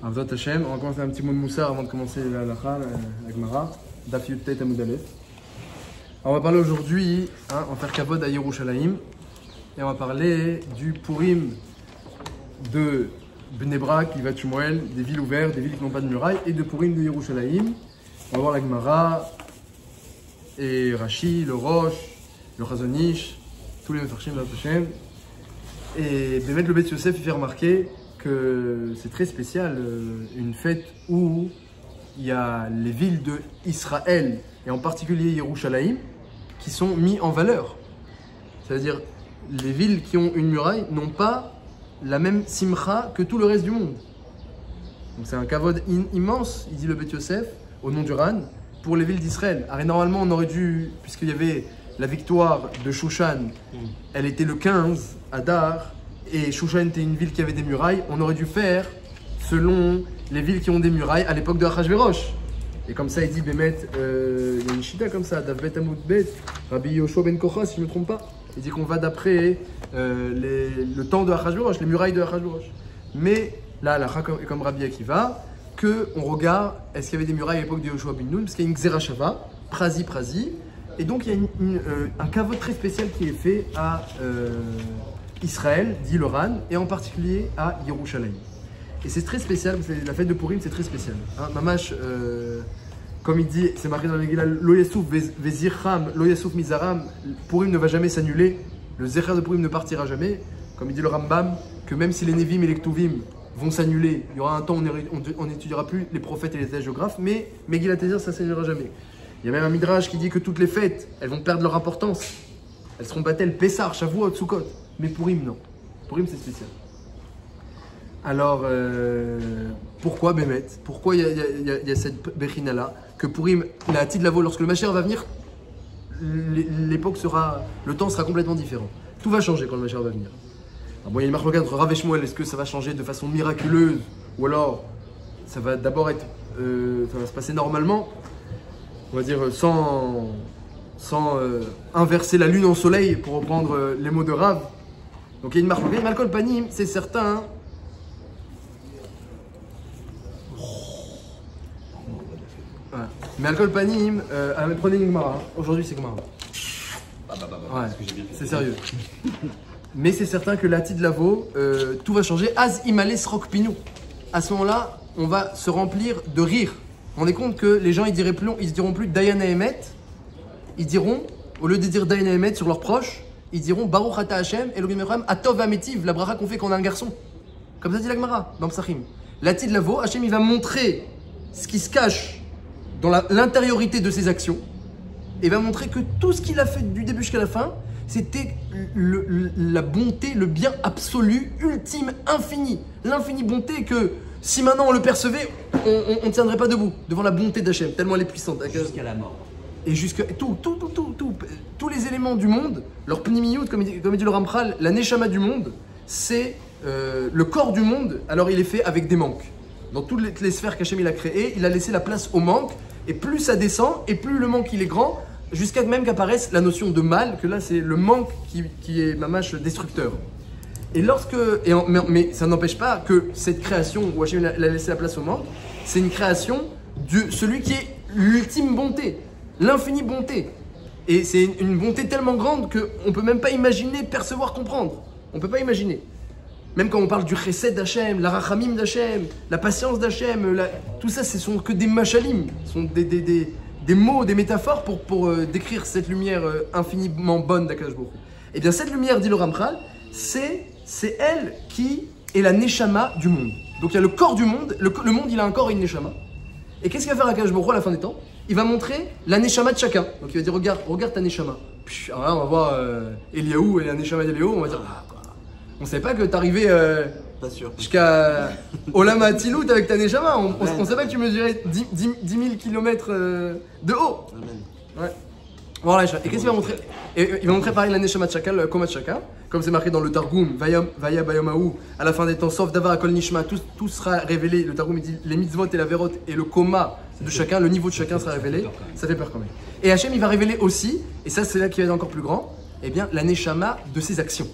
Avdot Hashem, on va commencer un petit mot de moussard avant de commencer la halakha, la Gemara, Daf Yud Tet Amud Aleph. On va parler aujourd'hui, on va faire kavod à Yerushalayim, et on va parler du Purim de Bnei Brak, Givat Shmuel, des villes ouvertes, des villes qui n'ont pas de murailles, et de Purim de Yerushalayim. On va voir la Gemara, et Rashi, le Rosh, le Chazon Ish, tous les Mefarshim, Avdot Hashem. Et Bémet le Bet Yosef, il fait remarquer que c'est très spécial, une fête où il y a les villes d'Israël, et en particulier Yerushalayim, qui sont mis en valeur. C'est-à-dire, les villes qui ont une muraille n'ont pas la même simcha que tout le reste du monde. Donc c'est un kavod immense, il dit le Bet Yosef, au nom du Ran, pour les villes d'Israël. Alors normalement, on aurait dû, puisqu'il y avait la victoire de Shushan, elle était le 15 Adar, et Shushan était une ville qui avait des murailles, on aurait dû faire selon les villes qui ont des murailles à l'époque de Achashverosh. Et comme ça, il dit, Bémet, il y a une chita comme ça, Davbet Amud Bet, Rabbi Yoshua Ben Kocha, si je ne me trompe pas. Il dit qu'on va d'après le temps de Achashverosh, les murailles de Achashverosh. Mais là, la comme Rabbi Akiva, qu'on regarde, est-ce qu'il y avait des murailles à l'époque de Yoshua Ben Nun, parce qu'il y a une Xerashava, Prasi, et donc il y a un kavod très spécial qui est fait à Israël, dit le Ran, et en particulier à Yerushalayim. Et c'est très spécial, la fête de Purim, c'est très spécial. Mamash, comme il dit, c'est marqué dans la Megillah, Lo Yasouf Vezircham, Lo Yasouf Mizaram, Purim ne va jamais s'annuler, le Zecher de Purim ne partira jamais. Comme il dit le Rambam, que même si les Nevim et les Ktuvim vont s'annuler, il y aura un temps où on n'étudiera plus les prophètes et les hagiographes, mais Megillat Ezer, ça ne s'annulera jamais. Il y a même un Midrash qui dit que toutes les fêtes, elles vont perdre leur importance. Elles seront battelles Pessar, Shavuot, Sukkot. Mais Purim, non. Purim, c'est spécial. Alors, pourquoi Bémet? Pourquoi il y a cette Bechina-là? Que Purim, la Hatid Lavo, lorsque le Mashiach va venir, l'époque sera, le temps sera complètement différent. Tout va changer quand le Mashiach va venir. Alors bon, il y a une marque entre Rav et Shmuel, est-ce que ça va changer de façon miraculeuse? Ou alors, ça va d'abord être, ça va se passer normalement, on va dire sans inverser la lune en soleil, pour reprendre les mots de Rav. Donc il y a une marque. Malkol Panim, c'est certain. Voilà. Mais Malkol Panim, prenez une Gemara. Aujourd'hui c'est Gemara. Ouais, c'est sérieux. Mais c'est certain que la Tid Lavo, tout va changer. Az Imale Srok Pinou. À ce moment-là, on va se remplir de rire. On est compte que les gens ils se diront plus Dayan Emet. Ils diront, au lieu de dire Dayan Emet sur leurs proches, ils diront Baruch Ata Hashem, Elohim Echad, Atov Ametiv, la bracha qu'on fait quand on a un garçon. Comme ça dit la Gemara, dans Psachim. La Tid Lavo, Hashem il va montrer ce qui se cache dans l'intériorité de ses actions, et va montrer que tout ce qu'il a fait du début jusqu'à la fin, c'était la bonté, le bien absolu, ultime, infini. L'infinie bonté que, si maintenant on le percevait, on ne tiendrait pas debout devant la bonté d'Hachem, tellement elle est puissante. Jusqu'à la mort. Et jusqu'à tous les éléments du monde, leur pnimiyut, comme dit le Ramchal, la neshama du monde, c'est le corps du monde. Alors il est fait avec des manques. Dans toutes les sphères qu'Hachem il a créées, il a laissé la place au manque. Et plus ça descend, et plus le manque il est grand, jusqu'à même qu'apparaisse la notion de mal, que là c'est le manque qui est mamache destructeur. Et mais ça n'empêche pas que cette création où Hachem a laissé la place au manque, c'est une création de celui qui est l'ultime bonté. L'infinie bonté. Et c'est une bonté tellement grande qu'on ne peut même pas imaginer, percevoir, comprendre. On ne peut pas imaginer. Même quand on parle du chesed d'Hachem, la rachamim d'Hachem, la patience d'Hachem, tout ça, ce sont que des machalim. Ce sont des mots, des métaphores pour décrire cette lumière infiniment bonne d'Akadosh Baruch Hu. Et bien cette lumière, dit le Ramchal, c'est elle qui est la neshama du monde. Donc il y a le corps du monde, le monde il a un corps et une neshama. Et qu'est-ce qu'il va faire Akadosh Baruch Hu à la fin des temps? Il va montrer la neshama de chacun. Donc il va dire regarde ta neshama. Alors là on va voir Eliaou et la neshama d'Eliaou, on va dire on savait pas que t'arrivais jusqu'à Olam Hatilut avec ta neshama. On savait pas que tu mesurais 10 000 km de haut. Amen. Ouais. Voilà, et qu'est-ce qu'il va montrer? Il va montrer pareil la neshama de chacun, le koma de chacun. Comme c'est marqué dans le Targum, Vaya Bayomaou, à la fin des temps, sauf Davar Akol Nishma, tout sera révélé. Le Targum il dit les mitzvot et la verot et le koma de chacun, le niveau de chacun sera révélé. Ça fait peur quand même. Et Hachem il va révéler aussi, et ça c'est là qui va être encore plus grand, eh bien la neshama de ses actions.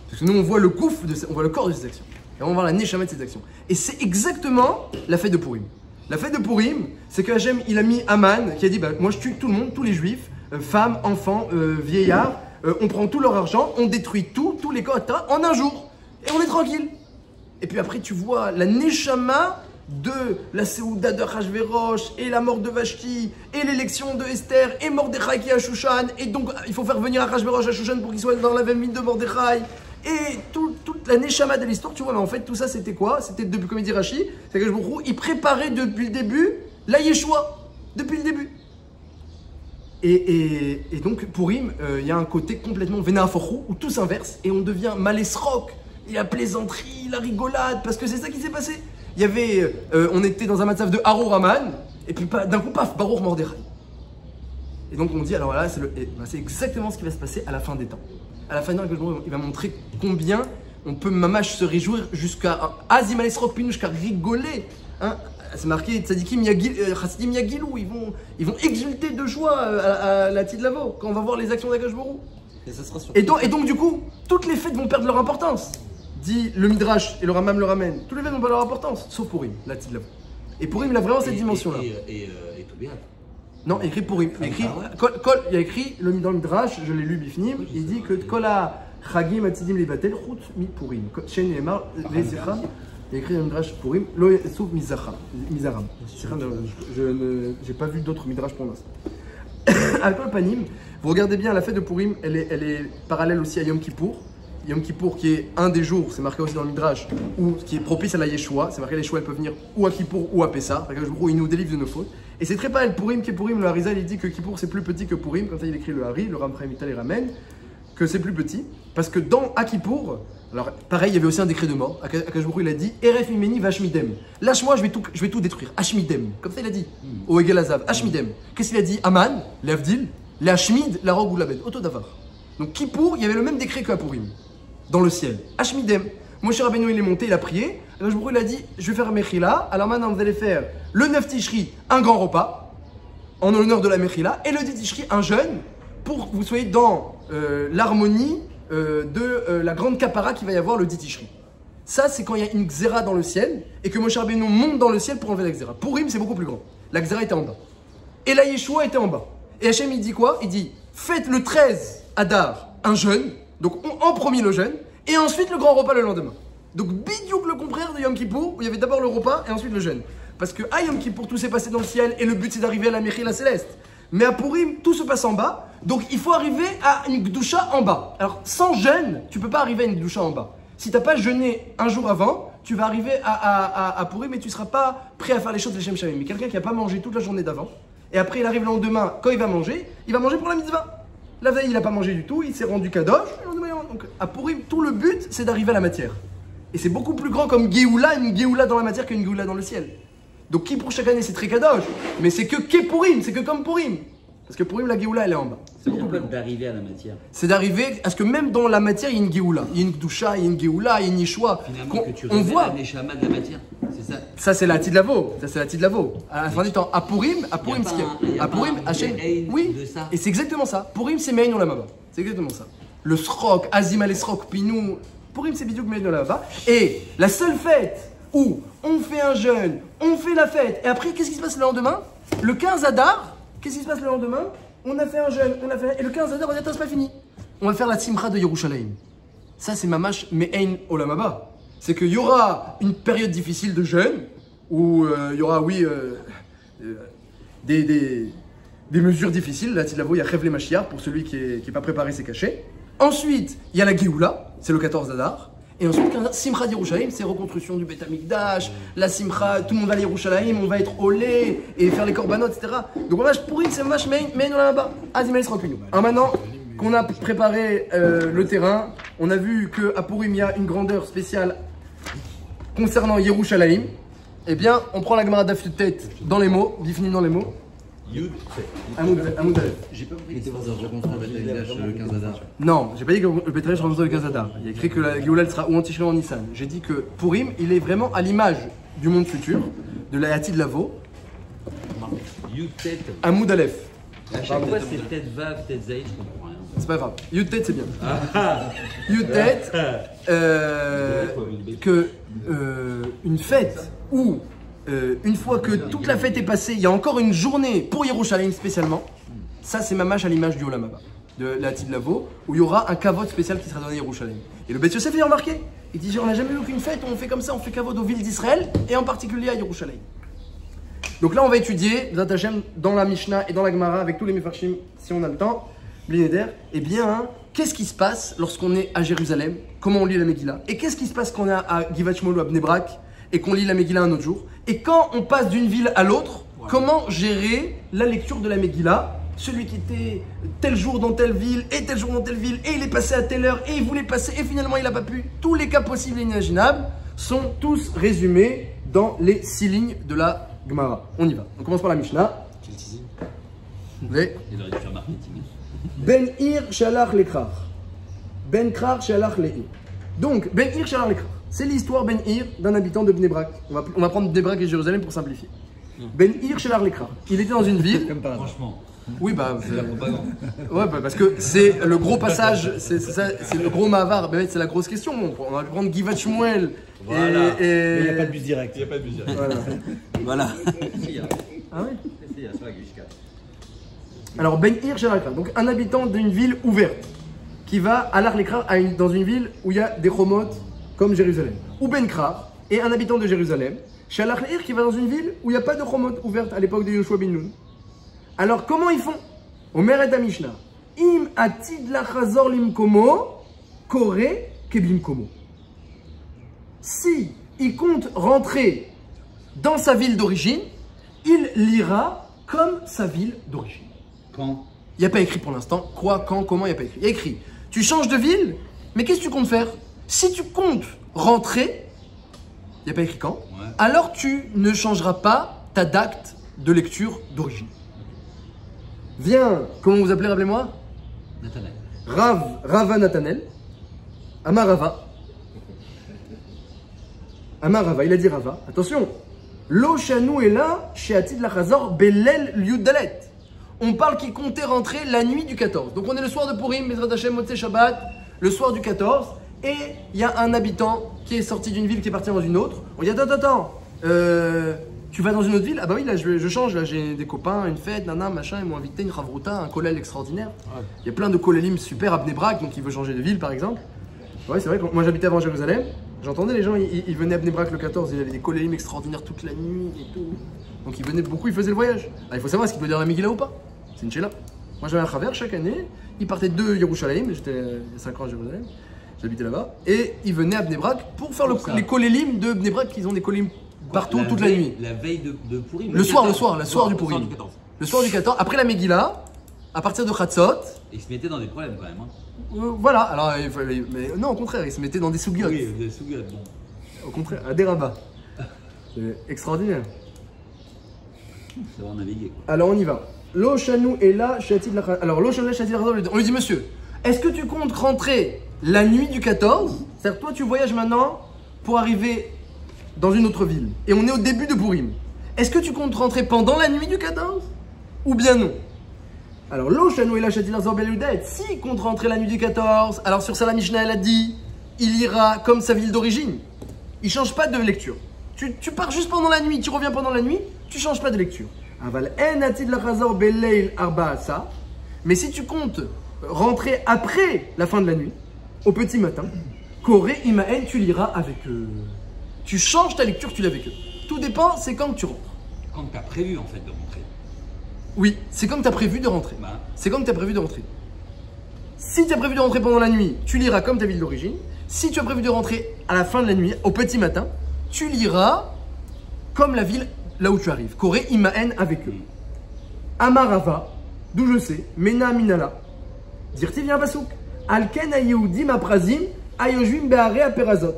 Parce que nous on voit le gouffre, on voit le corps de ses actions. Et on va voir la neshama de ces actions. Et c'est exactement la fête de Purim. La fête de Purim, c'est que Hachem, il a mis Aman, qui a dit, bah, moi je tue tout le monde, tous les juifs, femmes, enfants, vieillards, on prend tout leur argent, on détruit tous les codes en un jour. Et on est tranquille. Et puis après, tu vois la neshama de la Séouda de Hachvérosh et la mort de Vashti et l'élection de Esther et Mordechai qui est à Shushan. Et donc, il faut faire venir Hachvérosh à Shushan pour qu'il soit dans la même mine de Mordechai. Et toute la neshama de l'histoire, tu vois, mais en fait, tout ça, c'était quoi? C'était depuis, comme il dit Rashi, c'est que il préparait depuis le début la Yeshua. Depuis le début. Et donc, Purim, il y a un côté complètement Vénaforou où tout s'inverse et on devient malesroc. Il y a plaisanterie, la rigolade, parce que c'est ça qui s'est passé. Il y avait, on était dans un matzav de Haro Raman, et puis d'un coup, paf, Baruch Mordechai. Et donc on dit, alors là, c'est exactement ce qui va se passer à la fin des temps. À la fin des temps, il va montrer combien on peut mamash se réjouir jusqu'à Azim Alesrok Pinou, jusqu'à rigoler. Hein. C'est marqué, Tzadikim Chassidim Yagilou, ils vont exulter de joie à la Tidlavo quand on va voir les actions d'Akadosh Baruch Hu. Et donc du coup, toutes les fêtes vont perdre leur importance. Dit le Midrash et le Ramam le ramène. Tous les fêtes n'ont pas leur importance, sauf Purim, la Tidlavo. Et Purim, il a vraiment cette dimension-là. Et Toubiat. Non, écrit Purim. Il y a écrit dans le Midrash, je l'ai lu Bifnim, il dit que Kola Chagim Atzidim Lebatel Chut Mi Purim. Shen Yemar Lezicham. Il y a écrit dans le Midrash Purim, Lo Yesuf Mizaram. Je n'ai pas vu d'autres Midrash pour l'instant. Al-Kol Panim, vous regardez bien, la fête de Purim, elle est parallèle aussi à Yom Kippour. Yom Kippour qui est un des jours, c'est marqué aussi dans le Midrash, qui est propice à la Yeshua. C'est marqué, les Yeshua, elles peuvent venir ou à Kippour ou à Pessah. Il nous délivre de nos fautes. Et c'est très pareil, Purim qui est Purim, le Harizal, il dit que Kippour c'est plus petit que Purim. Comme ça, il écrit le Hari, le Ram Chaim Vital, il ramène que c'est plus petit. Parce que dans Kippour, alors pareil, il y avait aussi un décret de mort. Akadosh Baruch Hu, il a dit Eref Mimeni Vashmidem. Lâche-moi, je vais tout détruire. Hashmidem. Comme ça, il a dit. Au Egel Azav. Hashmidem. Qu'est-ce qu'il a dit? Aman, l'Avdil, l'Hashmid, la Rogue ou la Bed. Autodavar. Donc Kippour, il y avait le même décret qu'à Purim. Dans le ciel. Hashmidem. Moshe Rabbeinu, il est monté, il a prié. Akadosh Baruch Hu, il a dit je vais faire un Mechila. Alors maintenant, vous allez faire le 9 Tishri, un grand repas, en l'honneur de la Mechila, et le 10 Tishri, un jeûne, pour que vous soyez dans l'harmonie de la grande kapara qu'il va y avoir le 10 Tishri. Ça, c'est quand il y a une xéra dans le ciel et que Moshe Rabbeinu monte dans le ciel pour enlever la xéra. Purim, c'est beaucoup plus grand. La xéra était en bas. Et la Yeshua était en bas. Et Hachem, il dit quoi? Il dit faites le 13 Adar un jeûne, donc en premier le jeûne, et ensuite le grand repas le lendemain. Donc, bidiouk le contraire de Yom Kippour, où il y avait d'abord le repas et ensuite le jeûne. Parce que à Yom Kippour, tout s'est passé dans le ciel et le but c'est d'arriver à la Mechila céleste. Mais à Purim, tout se passe en bas, donc il faut arriver à une Gdusha en bas. Alors, sans jeûne, tu ne peux pas arriver à une Gdusha en bas. Si tu n'as pas jeûné un jour avant, tu vas arriver à Purim et tu ne seras pas prêt à faire les choses de Shem Shamim. Mais quelqu'un qui n'a pas mangé toute la journée d'avant, et après il arrive le lendemain, quand il va manger pour la mitzvah. La veille, il n'a pas mangé du tout, il s'est rendu kadosh. Donc à Purim, tout le but, c'est d'arriver à la matière. Et c'est beaucoup plus grand comme Géoula, une Géoula dans la matière qu'une Géoula dans le ciel. Donc qui pour chaque année, c'est très kadosh. Mais c'est que Purim, c'est que comme Purim. Parce que Purim, la Géoula, elle est en bas. C'est beaucoup plus d'arriver à la matière. C'est d'arriver à ce que même dans la matière, il y a une Géoula. Il y a une Gdusha, il y a une Géoula, il y a une Yeshua. Finalement, que tu révèles les chamas de la matière. C'est ça. Ça, c'est la Tidlavo. Ça, c'est la Tidlavo. À la fin du temps, à Purim, Hachem. Oui. Et c'est exactement ça. Purim, c'est Mein Olamaba. C'est exactement ça. Le Srok, Azim Alesrok, Pinou. Purim, c'est Bidouk Mein Olamaba. Et la seule fête où on fait un jeûne, on fait la fête, et après, qu'est-ce qui se passe le lendemain? Le 15 Adar. Qu'est-ce qui se passe le lendemain? On a fait un jeûne, et le 15 Adar, on dit attends, c'est pas fini. On va faire la Tzimcha de Yerushalayim. Ça, c'est Mamash Me'ein Olamaba. C'est qu'il y aura une période difficile de jeûne, où il y aura, des mesures difficiles. Là, il y a Rêve les Mashiach pour celui qui n'est pas préparé ses cachets. Ensuite, il y a la Géoula, c'est le 14 Adar. Et ensuite, Simcha d'Yerushalayim, c'est reconstruction du Beth Amikdash, la Simcha, tout le monde va à Yerushalayim, on va être au lait et faire les korbanot, etc. Donc, on Purim, c'est Mamash Mein Olamaba. Azim Alesrok Pinou. Alors maintenant qu'on a préparé le terrain, on a vu qu'à Purim, il y a une grandeur spéciale concernant Yerushalayim. Eh bien, on prend la Gemara Daf tête dans les mots, Bifnim dans les mots. Yud, Amoud Aleph. J'ai pas compris. Il était reconstruire le Beth Amikdash le 15 Adar. Non, j'ai pas dit que le Beth Amikdash reconstruit le 15 Adar. Il y a écrit que la Géoula sera ou en Tishrei ou en Nissan. J'ai dit que Purim, il est vraiment à l'image du monde futur, de la Yati de Lavo. Yud, tête. Amoud Aleph. À chaque fois, c'est tête Vav, tête Zaïd, je comprends rien. c'est pas grave. Yutet, c'est bien. Yutet, une fête où, une fois que toute la fête est passée, il y a encore une journée pour Yerushalayim spécialement. Ça, c'est mamash à l'image du Olam Haba, de la Tid Lavo, où il y aura un kavod spécial qui sera donné à Yerushalayim. Et le Beth Yosef il a remarqué. Il dit, on n'a jamais eu aucune fête où on fait comme ça, on fait kavod aux villes d'Israël, et en particulier à Yerushalayim. Donc là, on va étudier, Zat Hashem, dans la Mishnah et dans la Gemara, avec tous les Mefarshim, si on a le temps, Blineder, eh bien, qu'est-ce qui se passe lorsqu'on est à Jérusalem? Comment on lit la Megillah? Et qu'est-ce qui se passe quand on est à Givat Shmuel ou à Bnei Brak et qu'on lit la Megillah un autre jour? Et quand on passe d'une ville à l'autre, comment gérer la lecture de la Megillah? Celui qui était tel jour dans telle ville et tel jour dans telle ville et il est passé à telle heure et il voulait passer et finalement il n'a pas pu. Tous les cas possibles et imaginables sont tous résumés dans les 6 lignes de la Gemara. On y va. On commence par la Mishnah. Quel teasing. Oui. Il aurait dû faire marketing. Ben Ir Shalach Lekrar. Ben Krar Shalach Le'ir. Donc, Ben Ir Shalach Lekrar. C'est l'histoire Ben Ir d'un habitant de Bnei Brak. On va prendre Bnei Brak et Jérusalem pour simplifier. Ben Ir Shalach Lekrar. Il était dans une ville. Franchement. Oui, bah. C'est de la propagande. Ouais, bah, parce que c'est le gros passage, c'est le gros mavar. Ben, c'est la grosse question. On va prendre Givat Shmuel. Voilà. Et... Il n'y a pas de bus direct. Il n'y a pas de musique. Voilà. Voilà. Ah ouais. Alors Ben Ir Shalakra, donc un habitant d'une ville ouverte qui va à l'Arlekra dans une ville où il y a des chomot comme Jérusalem. Ou Ben Krar et un habitant de Jérusalem, Shalach qui va dans une ville où il n'y a pas de chomot ouverte à l'époque de Yoshua bin Nun. Alors comment ils font? Omer et Mishnah. Im atid lachazor limkomo kore kebimkomo. Si il compte rentrer dans sa ville d'origine, il lira comme sa ville d'origine. Quand? Il n'y a pas écrit pour l'instant. Quoi, quand, comment, il n'y a pas écrit. Il y a écrit, tu changes de ville, mais qu'est-ce que tu comptes faire? Si tu comptes rentrer, il n'y a pas écrit quand, Ouais. alors tu ne changeras pas ta date de lecture d'origine. Viens, comment vous appelez, rappelez-moi? Nathanaël. Rava Nathanel, Amarava. Amarava, il a dit Rava. Attention, Lo Shanou est là, chez Atid Lachazor, Belel Liudalet. On parle qu'il comptait rentrer la nuit du 14. Donc on est le soir de Purim, Bezrat Hashem, Motzei Shabbat, le soir du 14. Et il y a un habitant qui est sorti d'une ville qui est parti dans une autre. On dit attends, tu vas dans une autre ville? Ah bah oui, là je change, là j'ai des copains, une fête, nana, machin, ils m'ont invité, une chavruta, un kollel extraordinaire. Il y a plein de kollelim super à Bnei Brak, donc il veut changer de ville par exemple. Ouais, c'est vrai que moi j'habitais avant Jérusalem, j'entendais les gens, ils venaient à Bnei Brak le 14, il y avait des kollelim extraordinaires toute la nuit et tout. Donc ils venaient beaucoup, ils faisaient le voyage. Ah, il faut savoir est-ce qu'il peut dire la Megillah ou pas? C'est une chéla. Moi j'avais un travers chaque année, il partait de Yerushalayim, j'étais il y a 5 ans à Jérusalem, j'habitais là-bas, et il venait à Bnei Brak pour faire les kollelim de Bnei Brak, ils ont des kollelim partout toute la nuit. La veille de Purim. Le soir du Purim. Le soir du 14, après la Megillah, à partir de Chatzot. Il se mettait dans des problèmes quand même. Hein. Voilà, alors mais non, au contraire, il se mettait dans des sougiotes. Oui, des sougiotes, bon. Au contraire, à des rabats. C'est extraordinaire. Savoir naviguer quoi. Alors on y va. Lo Shanou est là, Chatid la. Alors Lo Shanou Chatid la. On lui dit monsieur, est-ce que tu comptes rentrer la nuit du 14? C'est-à-dire toi tu voyages maintenant pour arriver dans une autre ville. Et on est au début de Purim. Est-ce que tu comptes rentrer pendant la nuit du 14? Ou bien non? Alors, Lo Shanou et la Chatid Beludet, s'il compte rentrer la nuit du 14, alors sur ça la Mishnah elle a dit, il ira comme sa ville d'origine. Il ne change pas de lecture. Tu pars juste pendant la nuit, tu reviens pendant la nuit, tu ne changes pas de lecture. Aval en atid lachazor beleil arbaasa. Mais si tu comptes rentrer après la fin de la nuit, au petit matin, Koré imaen, tu liras avec eux. Tu changes ta lecture, tu l'as avec eux. Tout dépend, c'est quand tu rentres. Quand tu as prévu en fait de rentrer. Oui, c'est quand tu as prévu de rentrer. Bah. C'est quand tu as prévu de rentrer. Si tu as prévu de rentrer pendant la nuit, tu liras comme ta ville d'origine. Si tu as prévu de rentrer à la fin de la nuit, au petit matin, tu liras comme la ville là où tu arrives. Koré imaen avec eux. Amarava, d'où je sais, Mena Minala. Dirti vient Basouk. Alken Yehudim Aprazim, Ayojuim Beare Aperazot.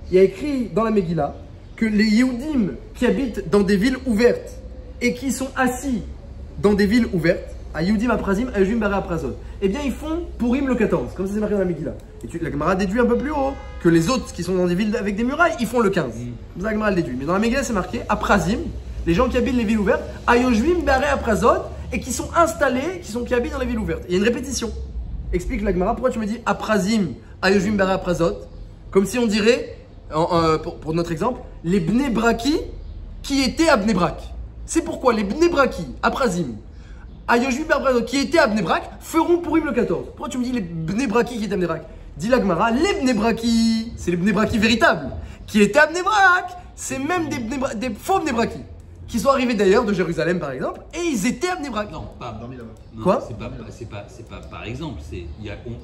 Il y a écrit dans la Megillah que les Yehudim qui habitent dans des villes ouvertes et qui sont assis dans des villes ouvertes, à Yehudim Aprazim, Ayojuim Beare Aperazot, eh bien ils font Purim le 14, comme ça c'est marqué dans la Megillah. Et la Gemara déduit un peu plus haut que les autres qui sont dans des villes avec des murailles, ils font le 15. Comme ça la Gemara déduit. Mais dans la Megillah c'est marqué Aprazim, les gens qui habitent les villes ouvertes, Ayojuim Beare Aprazot, et qui sont installés, qui habitent dans les villes ouvertes. Il y a une répétition. Explique la Gemara, pourquoi tu me dis Aprazim, Ayojvim Bara Aprazot? Comme si on dirait, pour notre exemple, les Bnei Braki qui étaient à Bnei Brak. C'est pourquoi les Bnei Braki, Aprazim, Ayojvim Bara Aprazot, qui étaient à Bnei Brak, feront Purim le 14. Pourquoi tu me dis les Bnei Braki qui étaient à Bnei Brak? Dis la Gemara, les Bnei Braki, c'est les Bnei Braki véritables, qui étaient à Bnei Brak. C'est même des faux Bnei Braki, qui sont arrivés d'ailleurs de Jérusalem par exemple, et ils étaient à Bnei Brak. Non, pas. Non, Quoi? c'est pas par exemple.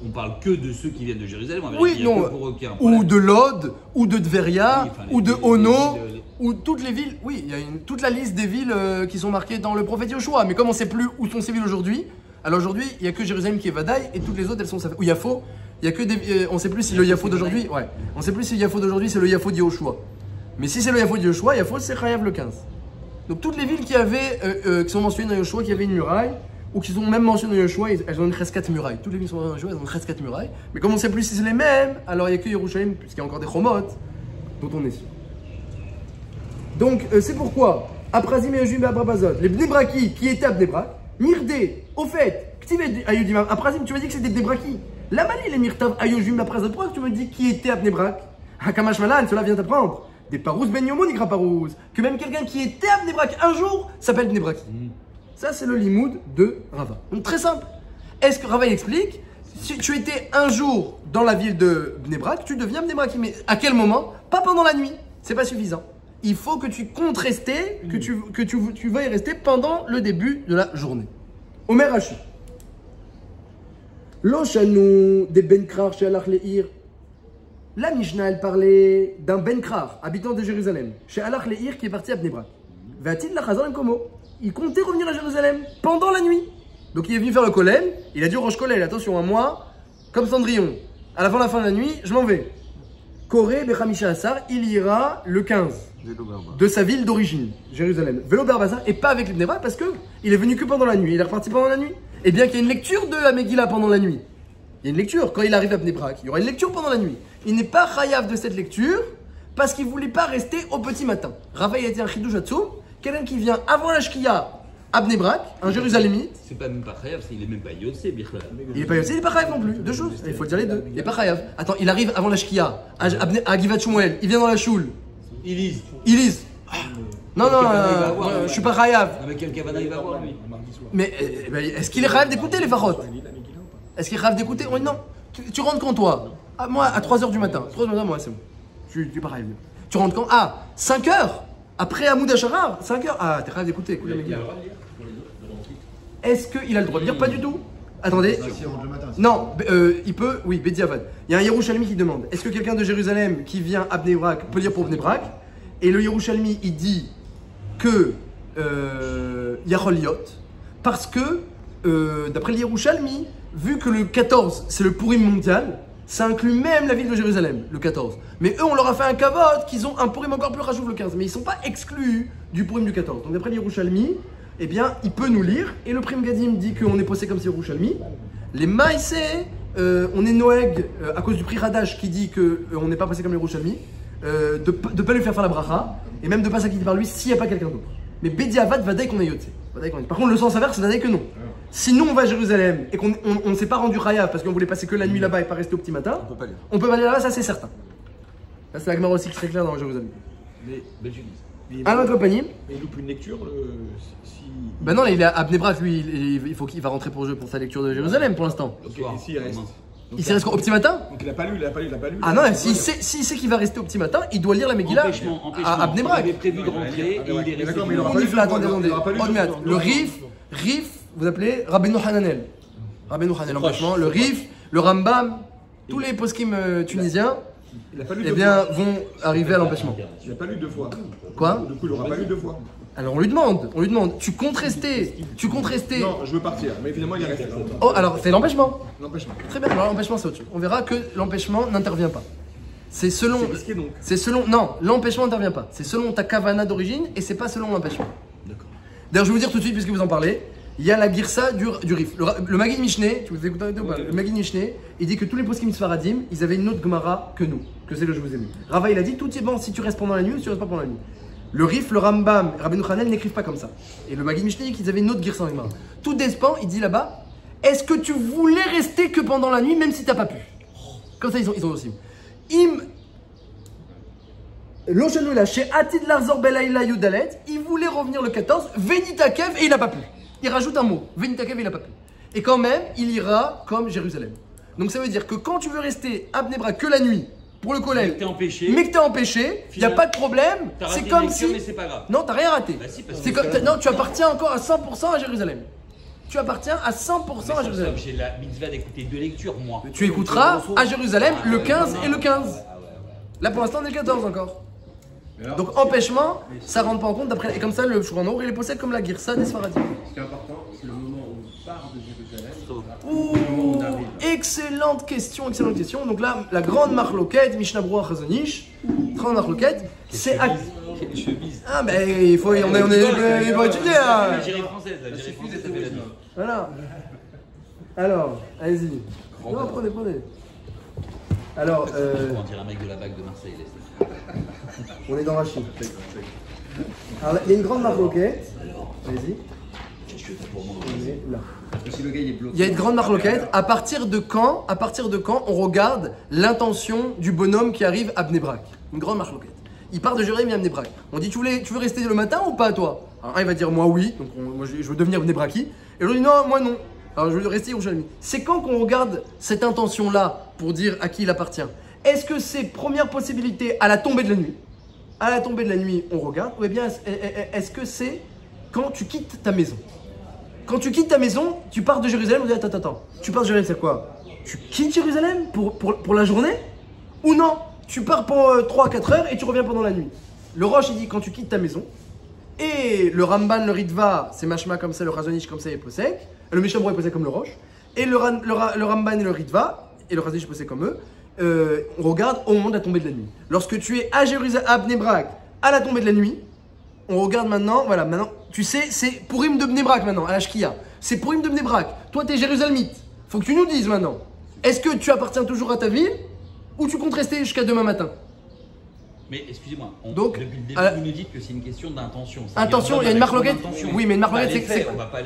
On parle que de ceux qui viennent de Jérusalem. En Oui, vérité, il y a non. que pour eux qu'il y a un Ou problème. de Lod, ou de Tveria, Oui, enfin, ou de Ono, les- ou toutes les villes. Oui, il y a toute la liste des villes qui sont marquées dans le prophète Yoshua. Mais comme on ne sait plus où sont ces villes aujourd'hui, alors aujourd'hui, il n'y a que Jérusalem qui est Vadaï et toutes les autres, elles sont ou Yafo. Il y a que des. On ne sait plus si le Yafo d'aujourd'hui. Ouais. On ne sait plus si le Yafo d'aujourd'hui, c'est le Yafo d'Yoshua. Mais si c'est le Yafo d'Yoshua, Yafo, c'est Chayav le 15. Donc toutes les villes qui sont mentionnées dans Yoshua, qui avaient une muraille, ou qui sont même mentionnées dans Yoshua, elles ont une cheskat muraille. Toutes les villes qui sont dans Yoshua, elles ont une cheskat muraille. Mais comme on ne sait plus si c'est les mêmes, alors il n'y a que Yerushalayim, puisqu'il y a encore des chomot, dont on est sûr. Donc c'est pourquoi, Aprazim et Yojim Be'abrabazot, les Bnei Braki qui étaient à Bnei Brak, Mirdé, au fait, Ktivet Ayudim Aprazim, tu m'as dit que c'était des Braki. La Mali, les Mirtav Ayojim Be'abrabazot, pourquoi tu me dis qui était à Bnei Brak? Hakamash Malan, cela vient t'apprendre. Des Parous Ben Yomo, Nikra Parous. Que même quelqu'un qui était à Bnei Brak un jour s'appelle Bnei Braki. Ça, c'est le limoud de Rava. Donc, très simple. Est-ce que Rava il explique? Si tu étais un jour dans la ville de Bnei Brak, tu deviens Bnei Braki. Mais à quel moment? Pas pendant la nuit. C'est pas suffisant. Il faut que tu comptes rester, que tu veuilles rester pendant le début de la journée. Omer Hachi. Lo shanou des Benkrar chez Alach Leir. La Mishnah, elle parlait d'un Benkrar, habitant de Jérusalem, chez Alach Leir qui est parti à Bnei Brak. Va-t-il la Chazal Komo? Il comptait revenir à Jérusalem pendant la nuit. Donc il est venu faire le Kolel, il a dit au Rosh Kolel, attention à moi, comme Cendrillon, à la fin de la nuit, je m'en vais. Koré Bechamisha Assar, il ira le 15 de sa ville d'origine, Jérusalem. Vélo Barbazar, et pas avec les Bnei Brak parce qu'il est venu que pendant la nuit, il est reparti pendant la nuit. Et bien qu'il y ait une lecture de la Megillah pendant la nuit. Il y a une lecture, quand il arrive à Bnei Brak, il y aura une lecture pendant la nuit. Il n'est pas chayav de cette lecture parce qu'il ne voulait pas rester au petit matin. Rava, il a été un chidouj hatsoum, quelqu'un qui vient avant la Shkia à Bnei Brak, un Jérusalémite. C'est pas même pas Chayav, il est même pas Yotzé, Bichlal. Il n'est pas yossé, il n'est pas chayav non plus. Deux choses, il faut dire les deux. Il n'est pas chayav. Attends, il arrive avant la Shkia à Givat Shmuel, il vient dans la choule. Il lise. Il lise. Non, non, je ne suis pas chayav. Avec quel Kavana il va voir lui? Mais est-ce qu'il est chayav d'écouter les farot? Est-ce qu'il est chayav d'écouter? Oh, non. Tu rentres quand toi? Moi, à 3h du matin. 3h du matin, moi, c'est bon. Je suis pas chayav. Tu rentres quand? 5h? Après Hamoud Hacharar, 5h. T'es chayav d'écouter. Écoute, est-ce qu'il a le droit de lire? Pas du tout. Attendez. Non, il peut, oui, Bediavad. Il y a un Yerushalmi qui demande, est-ce que quelqu'un de Jérusalem qui vient à Bnei Brak peut lire pour Bnei Brak? Et le Yerushalmi, il dit que Yacholiot, parce que, d'après le Yerushalmi, vu que le 14, c'est le Purim mondial, ça inclut même la ville de Jérusalem, le 14. Mais eux, on leur a fait un kavod qu'ils ont un Purim encore plus rajouf le 15. Mais ils ne sont pas exclus du Purim du 14. Donc d'après le Yerushalmi, eh bien, il peut nous lire. Et le Prim Gadim dit qu'on est posé comme c'est Yerushalmi. Les Maïsé, on est Noeg à cause du Pri Hadash qui dit qu'on n'est pas passé comme les Yerushalmi, de ne pas lui faire la bracha, et même de ne pas s'acquitter par lui s'il n'y a pas quelqu'un d'autre. Mais Bediavad, Vadaï qu'on est Yotze. Par contre, le sens inverse, c'est Vadaï que non. Si nous on va à Jérusalem et qu'on ne s'est pas rendu Chayav parce qu'on voulait passer que la nuit là-bas et pas rester au petit matin, on peut pas aller là-bas, ça c'est certain. Ça c'est la Gemara aussi qui est très claire dans Jérusalem. Mais À notre compagnie. Mais il loupe une lecture si... Ben non, il est à Bnei Brak, lui, il faut qu'il va rentrer pour sa lecture de Jérusalem pour l'instant. le soir. et s'il reste Il s'y reste au petit matin? Donc il a pas lu. Ah non, s'il sait qu'il va rester au petit matin, il doit lire la Megillah à Bnei Il Brak. avait prévu de rentrer et il est resté. D'accord, mais il aura On pas y lu. fait, attendez. Il aura pas lu. Le Rif, vous appelez Rabbeinu Hananel. Rabbeinu Hananel, empêchement. Le Rif, le Rambam, tous les poskim tunisiens, Il a pas lu eh deux bien, fois. vont arriver à l'empêchement. Il a pas lu deux fois. Quoi? Du coup, il aura pas lu deux fois. Alors on lui demande, tu comptes rester. Non, je veux partir. Mais finalement, il est resté. Oh, alors c'est l'empêchement. L'empêchement. Très bien, alors l'empêchement c'est autre chose. On verra que l'empêchement n'intervient pas. C'est selon. C'est risqué, donc. C'est selon. Non, l'empêchement n'intervient pas. C'est selon ta kavana d'origine et c'est pas selon l'empêchement. D'accord. D'ailleurs, je vais vous dire tout de suite, puisque vous en parlez, il y a la girsa du Rif. Le Maggid Mishneh, tu vous écoutez ou pas? Le Maggid Mishneh, il dit que tous les poskim Sfaradim, ils avaient une autre Gemara que nous, que celle que je vous ai mis. Rava, il a dit tout est bon si tu restes pendant la nuit ou si tu restes pas pendant la nuit. Le Rif, le Rambam, Rabbeinu Hanel n'écrivent pas comme ça. Et le Maggid Mishneh dit qu'ils avaient une autre girsa en Gemara. Tout dépend, il dit là-bas, Est-ce que tu voulais rester que pendant la nuit, même si tu n'as pas pu? Comme ça, ils ont aussi. Im. L'Oshenu là, chez Atid Larzor Belaïla Yudalet, il voulait revenir le 14, Venitakev, et il n'a pas pu. Il rajoute un mot, Venitakev, il n'a pas pu. Et quand même, il ira comme Jérusalem. Donc ça veut dire que quand tu veux rester à Bnei Brak que la nuit, pour le collège, mais que t'es empêché, il n'y a pas de problème. C'est comme si. Mais c'est pas grave. Non, t'as rien raté. Bah si, parce C'est que comme... Non, tu appartiens encore à 100% à Jérusalem. Tu appartiens à 100% à Jérusalem. J'ai la mitzvah d'écouter deux lectures, moi. Tu écouteras à Jérusalem le 15 et le 15. Là pour l'instant on est le 14 encore. Donc empêchement, ça rentre pas en compte d'après. Et comme ça le Shouran il est possède comme la Girsa des Sfaradim. Ce qui est important, c'est le moment où on part de Jérusalem. Ouh, excellente question. Donc là, la grande marloquette, Mishnah Berurah Chazonish, grande marloquette, c'est à... Ah ben il faut, on est étudier là. L'Algérie française, ça fait la nuit. Voilà. Alors, allez-y. Non, prenez. Alors, On dirait un mec de la BAC de Marseille. on est dans Rachid. Alors, il y a une grande marloquette. Allez-y. On est là. Si le gars il est bloqué. Il y a une grande marloquette. À partir de quand on regarde l'intention du bonhomme qui arrive à Bnei Brak? Une grande marloquette. Il part de Jérusalem à Bnei Brak. On dit tu veux rester le matin ou pas toi? Alors un il va dire moi oui, donc moi je veux devenir Bnei Braki. Et l'autre dit non, moi non. Alors je veux rester Yerushalmi. C'est quand qu'on regarde cette intention là pour dire à qui il appartient? Est-ce que c'est première possibilité à la tombée de la nuit? À la tombée de la nuit on regarde, ou bien est-ce que c'est quand tu quittes ta maison? Quand tu quittes ta maison, tu pars de Jérusalem, on dit attends, tu pars de Jérusalem, c'est quoi? Tu quittes Jérusalem pour la journée? Ou non? Tu pars pour 3-4 heures et tu reviens pendant la nuit. Le Roche, il dit quand tu quittes ta maison. Et le Ramban, le Ritva, c'est Mashma comme ça, le Chazonish comme ça, il est possède. Le Mishnah Berurah est possède comme le Roche. Et le Ramban et le Ritva, et le Chazonish est possède comme eux, on regarde au moment de la tombée de la nuit. Lorsque tu es à Jérusalem, à Bnei Brak, à la tombée de la nuit, on regarde maintenant, voilà, maintenant, tu sais, c'est Purim de Bnei Brak maintenant, à la Shkia. C'est Purim de Bnei Brak. Toi, t'es Jérusalemite. Faut que tu nous dises maintenant. Est-ce que tu appartiens toujours à ta ville? Ou tu comptes rester jusqu'à demain matin? Mais excusez-moi, Donc, depuis le début, vous nous dites que c'est une question d'intention. Intention, il y a une marloquette. Oui, mais une marloquette,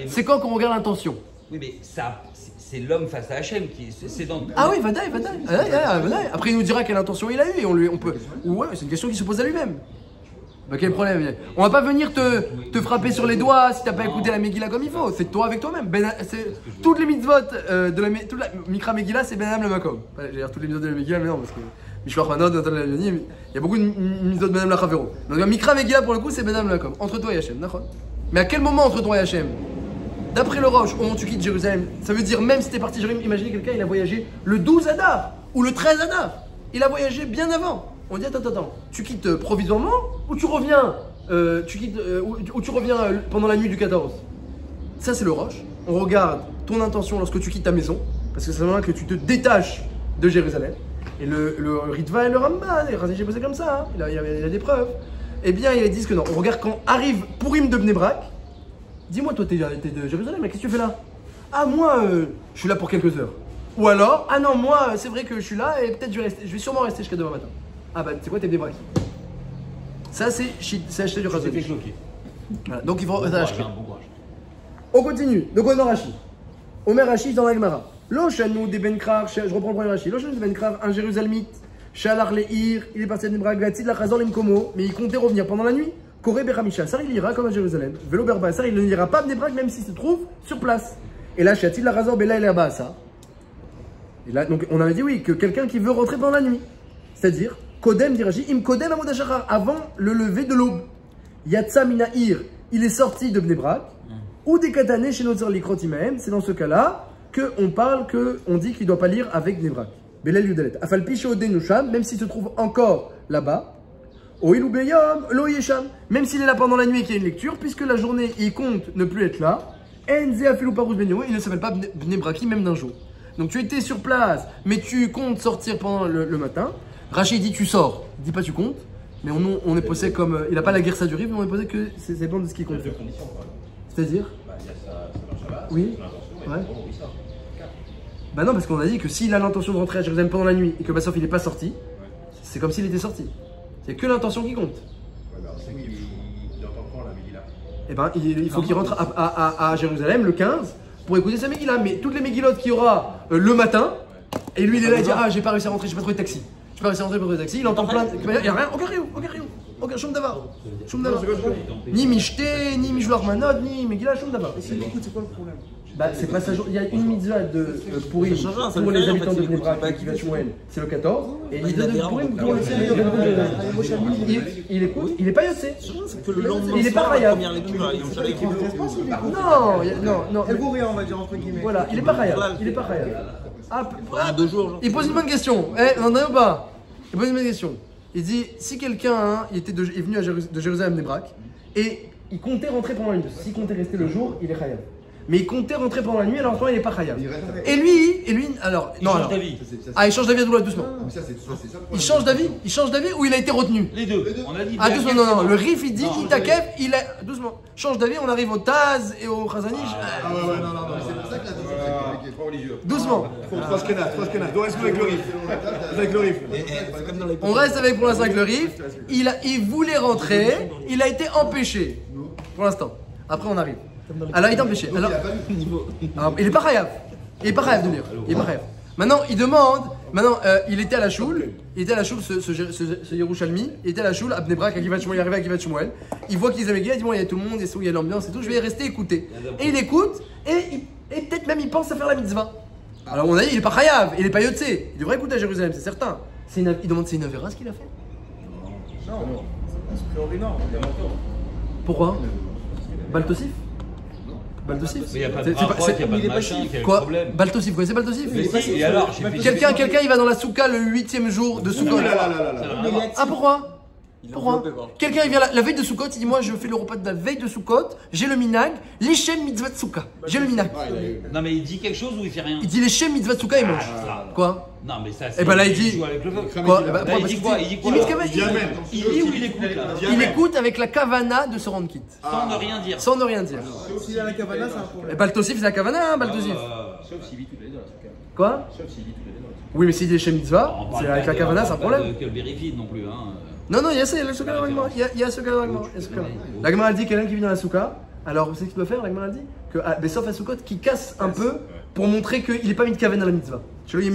c'est quand qu'on regarde l'intention? Oui, mais ça, c'est l'homme face à Hachem qui. C'est dans. Ah oui, Vadaï. Après, il nous dira quelle intention il a eu et on peut. Ouais, c'est une question qui se pose à lui-même. Bah, quel problème? On va pas venir te frapper sur les doigts si t'as pas écouté la Megillah comme il faut. C'est toi avec toi-même. Toutes les mitzvot de la Mikra Megillah, c'est Ben Adam le Makom. J'allais dire toutes les mitzvot de la Megillah, mais non, parce que Mishloach Manot, Nathan Lavioni, il y a beaucoup de mitzvot de Ben Adam la Chavero. Donc la Mikra Megillah pour le coup, c'est Ben Adam le Makom. Entre toi et Hachem, d'accord? Mais à quel moment entre toi et Hachem? D'après le Roche, au moment où tu quittes Jérusalem, ça veut dire même si t'es parti Jérusalem, imaginez quelqu'un, il a voyagé le 12 Adar ou le 13 Adar. Il a voyagé bien avant. On dit attends, tu quittes provisoirement ou tu reviens tu reviens pendant la nuit du 14? Ça c'est le Roche. On regarde ton intention lorsque tu quittes ta maison, parce que c'est vraiment là que tu te détaches de Jérusalem. Et le Ritva et le Ramban, et Razi, j'ai posé comme ça, hein. il a des preuves. Eh bien, ils disent que non. On regarde quand arrive Purim de Bnei Brak. Dis-moi, toi, t'es de Jérusalem, mais qu'est-ce que tu fais là? Ah, moi, je suis là pour quelques heures. Ou alors, ah non, moi, c'est vrai que je suis là et peut-être je vais sûrement rester jusqu'à demain matin. Ah bah, c'est quoi, t'es Bnei Brak? Ça, c'est acheté du Razi. Voilà, donc il faut acheter. On continue. Donc on est dans Rashi. Omer Rashi dans la Gemara. Lochanou de Benkrar, je reprends le premier Rashi. Lochanou de Benkrar, un Jérusalemite. Shalar Leir, il est parti à Bnei Brak, la Chazor Limkomo, mais il comptait revenir pendant la nuit. Koré Beramisha, ça il ira comme à Jérusalem. Vélo Berba, ça il ne ira pas à Bnei Brak même s'il se trouve sur place. Et là, Shatil la Chazor Bela et Lerba, ça. Et là, donc on avait dit oui, que quelqu'un qui veut rentrer pendant la nuit. C'est-à-dire, Kodem dit Rashi, Im Kodem Amodashachar, avant le lever de l'aube. Yatsa Minaïr, il est sorti de Bnei Brak. Ou des katané chez Notzer Likrot Imahem, c'est dans ce cas-là qu'on dit qu'il ne doit pas lire avec Bnei Brak. Belel Yudalet. Afalpi Sheodenu Sham, même s'il se trouve encore là-bas. Oil ou Beyom, Lo Yesham, même s'il est là pendant la nuit et qu'il y a une lecture, puisque la journée il compte ne plus être là. Enze Afilou Parous Benyo, il ne s'appelle pas Bnei Braki même d'un jour. Donc tu étais sur place, mais tu comptes sortir pendant le matin. Rachid dit tu sors, il dit pas tu comptes, mais on est posé comme. Il n'a pas la guerre ça du rive, mais on est posé que c'est dépend de ce qui compte. Il y a deux conditions. C'est-à-dire il y a ça dans Shabbat, oui. Ouais. Oui, ça. Bah non, parce qu'on a dit que s'il a l'intention de rentrer à Jérusalem pendant la nuit et que Bassof il n'est pas sorti, c'est comme s'il était sorti. C'est que l'intention qui compte. Ouais, bah, c'est qu'il entend quand la Megillah? Eh ben, il faut qu'il rentre à Jérusalem le 15 pour écouter sa Megillah. Mais toutes les Megillotes qu'il y aura le matin, et lui il est là, il dit ah j'ai pas réussi à rentrer, j'ai pas trouvé de taxi. J'ai pas réussi à rentrer pour trouver de taxi, il entend plein de. Il y a rien, aucun Shum Davar. Ni Mishté, ni Mishloach Manod, ni Megillah, Shum Davar. Et s'il écoute, c'est quoi le problème? Bah c'est pas ça. Il y a une mitzvah de Purim pour les habitants de Bnei Brak qui va Shmuel, c'est le 14. Et une mitzvah de Purim pour les habitants de Bnei Brak. Il écoute, il est pas yossé. Il est pas Chayav. Non. Elle vaut rien, on va dire entre guillemets. Voilà, il est pas Chayav. Il est pas Chayav. 2 jours. Il pose une bonne question. Non, pas. Il pose une bonne question. Il dit si quelqu'un est venu de Jérusalem Bnei Brak et il comptait rentrer pendant la nuit. S'il comptait rester le jour, il est Chayav. Mais il comptait rentrer pendant la nuit, alors il n'est pas Chayav. Et lui, alors. Il change d'avis. Ah, il change d'avis à Doula, doucement. Il change d'avis ou il a été retenu? Les deux. On a dit. Ah, doucement, non. Le Rif, il dit, Itakev, il est. Doucement. Change d'avis, on arrive au Taz et au Khazanish. Ah ouais, non. C'est pour ça que la deuxième est pas religieux. Doucement. Trois skenas. Donc reste avec le Rif. Avec le Rif. On reste avec pour l'instant avec le Rif. Il voulait rentrer, il a été empêché. Pour l'instant. Après, on arrive. Alors il est empêché. Alors, il est pas Chayav. Il est pas Chayav de lire. Il est pas Chayav. Maintenant, il demande. Maintenant, il était à la choule. Il était à la choule, ce Yerushalmi. Il était à la choule, à Bnei Brak, à Givat Shmuel. Il arrive à Givat Shmuel. Il voit qu'ils avaient Megillah. Il dit bon, il y a tout le monde, il y a l'ambiance et tout. Je vais rester écouter. Et il écoute. Et peut-être même il pense à faire la mitzvah. Alors on a dit, il est pas Chayav. Il est pas Yotze. Il devrait écouter à Jérusalem, c'est certain. Il demande c'est une avéra ce qu'il a fait. Non, c'est ordinaire. Pourquoi? Baltosif? Baltosif? Mais il n'y a pas de rapport, il n'y a pas de machin, quel quoi? problème? Baltosif, vous connaissez Baltosif? Et alors, Quelqu'un il va dans la souka le 8e jour de Soukot. Ah pourquoi? Pourquoi? Quelqu'un il vient la veille de Soukot, il dit moi je fais le repas de la veille de Soukot, j'ai le minag, l'Ishem mitzvah souka. J'ai le minag. Non mais il dit quelque chose ou il fait rien? Il dit l'Ishem mitzvah souka et mange. Quoi? Non mais ça c'est. Et bah là il dit. Quoi? Il dit quoi? Il dit quoi? Il dit ou il écoute là? Il écoute avec la kavana de se rendre quitte. Sans ne rien dire. Sans ne rien dire. S'il a la kavana, c'est un problème. Et Baltosif c'est la kavana, hein, Baltosif. Sauf s'il vit tous les deux dans la souka. Quoi? Sauf s'il vit tous les deux dans la souka. Oui mais s'il dit l'Ishem mitzvah, c'est avec la kavana, c'est un problème. Que le vérifie non plus hein. Non, il y a ça, il y a ce cas il y a ce cas La Gemara dit quelqu'un qui vit dans la souka, alors vous savez ce qu'il doit faire, la Gemara dit que sauf à Soukot, qui casse un peu pour montrer qu'il n'est pas mis de kaven à la mitzvah. Tu vois, il y a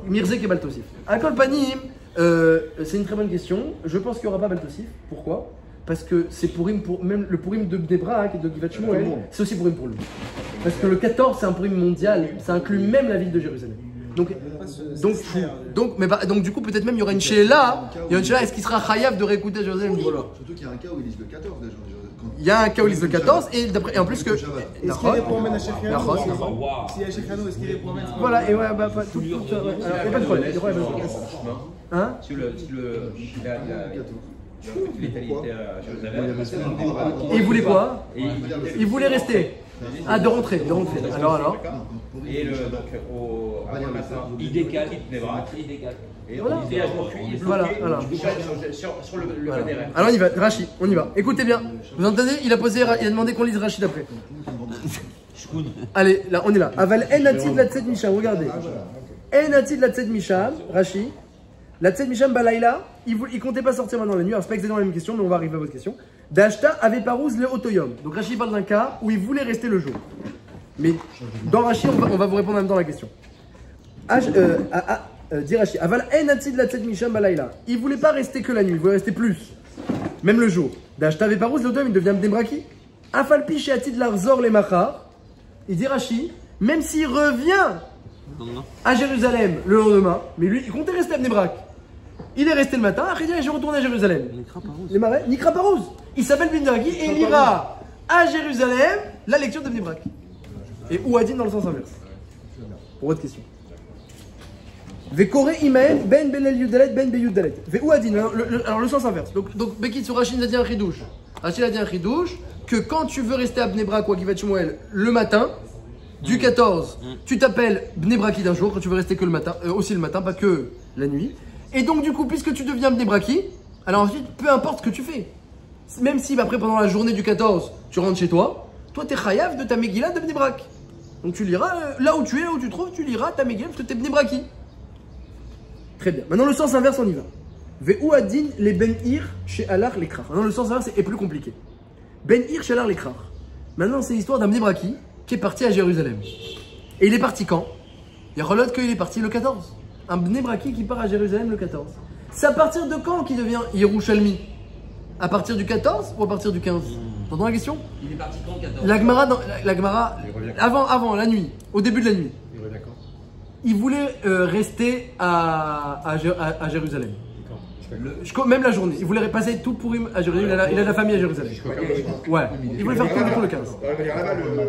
Mirze qui est Baltosif. À Kol Panim, c'est une très bonne question. Je pense qu'il n'y aura pas Baltosif. Pourquoi? Parce que c'est Purim même le Purim de Bnei Brak et de Givat Shmuel, c'est aussi Purim pour lui. Parce que le 14, c'est un Purim mondial, ça inclut même la ville de Jérusalem. Donc du coup, peut-être même il y aura une Sheila. Est-ce qu'il sera Chayav de réécouter Jérusalem? Surtout qu'il y a un cas où ils lisent le 14 déjà. Il y a un cas où ils lisent le 14 et en plus que. Est-ce qu'il répond à Shechiano? S'il y a Shechiano, est-ce qu'il répond à Voilà, et ouais, bah, tout. Il n'y a pas de problème. Hein? Et il voulait quoi? Il voulait rester. Ah, de rentrer. Alors. Et donc, avant le matin, Il décale. Et voilà. Voilà. Sur le Vaneret. Alors on y va, Rashi, on y va. Écoutez bien. Vous entendez? Il a demandé qu'on lise Rashi d'après. Allez, là, on est là. Aval en atid la tzed misham, regardez. En atid la tzed misham, Rashi. La tzed misham balaïla, il comptait pas sortir maintenant la nuit. Alors c'est pas exactement la même question, mais on va arriver à votre question. Dashta avait parouz le otoyom. Donc Rashi parle d'un cas où il voulait rester le jour. Mais dans Rashi, on va vous répondre en même temps à la question. Dit Rashi, aval en atid la tzed misham balaïla. Il voulait pas rester que la nuit, il voulait rester plus. Même le jour. Dashta avait parouz le otoyom, il devient Bnei Braki. Afalpi chez atid l'arzor les machar. Il dit Rashi, même s'il revient à Jérusalem le lendemain, mais lui, il comptait rester à Bnei Brak. Il est resté le matin, après il dit, je retourne à Jérusalem. Les marais, Nikra Parouz. Il s'appelle Bnei Braki et il ira à Jérusalem la lecture de Bnei Brak. Et Ouadine dans le sens inverse. Pour votre question. Vekore Imael ben Belel Yudalet ben Beyudalet. Ve Ouadine, alors le sens inverse. Donc Bekit sur Rachid a dit un chidouche. Rachid a dit un chidouche que quand tu veux rester à Bnei Brak ou à Givat Shmuel le matin, du 14, tu t'appelles Bnei Braki d'un jour, quand tu veux rester que le matin, aussi le matin, pas que la nuit. Et donc du coup, puisque tu deviens Bnei Braki, alors ensuite, peu importe ce que tu fais. Même si après, pendant la journée du 14, tu rentres chez toi, t'es chayav de ta Megillah de Bnei Brak. Donc tu liras, là où tu es, là où tu te trouves, tu liras ta Megillah parce que t'es Bnei Braki. Très bien. Maintenant le sens inverse, on y va. Ve'u adin les ben ir chez Alar les krach. Maintenant le sens inverse est plus compliqué. Ben ir chez Alar les krach. Maintenant c'est l'histoire d'un Bnei Braki qui est parti à Jérusalem. Et il est parti quand? Il y a relate qu'il est parti le 14. Un Bnei Braki qui part à Jérusalem le 14. C'est à partir de quand qu'il devient Yerushalmi? À partir du 14 ou à partir du 15? T'entends la question? Il est parti quand 14? La Gemara, avant, la nuit, au début de la nuit. Il voulait rester à Jérusalem. Même la journée. Il voulait passer tout Pourim à Jérusalem. Il a de la famille à Jérusalem. Ouais. Il voulait faire tout pour le 15.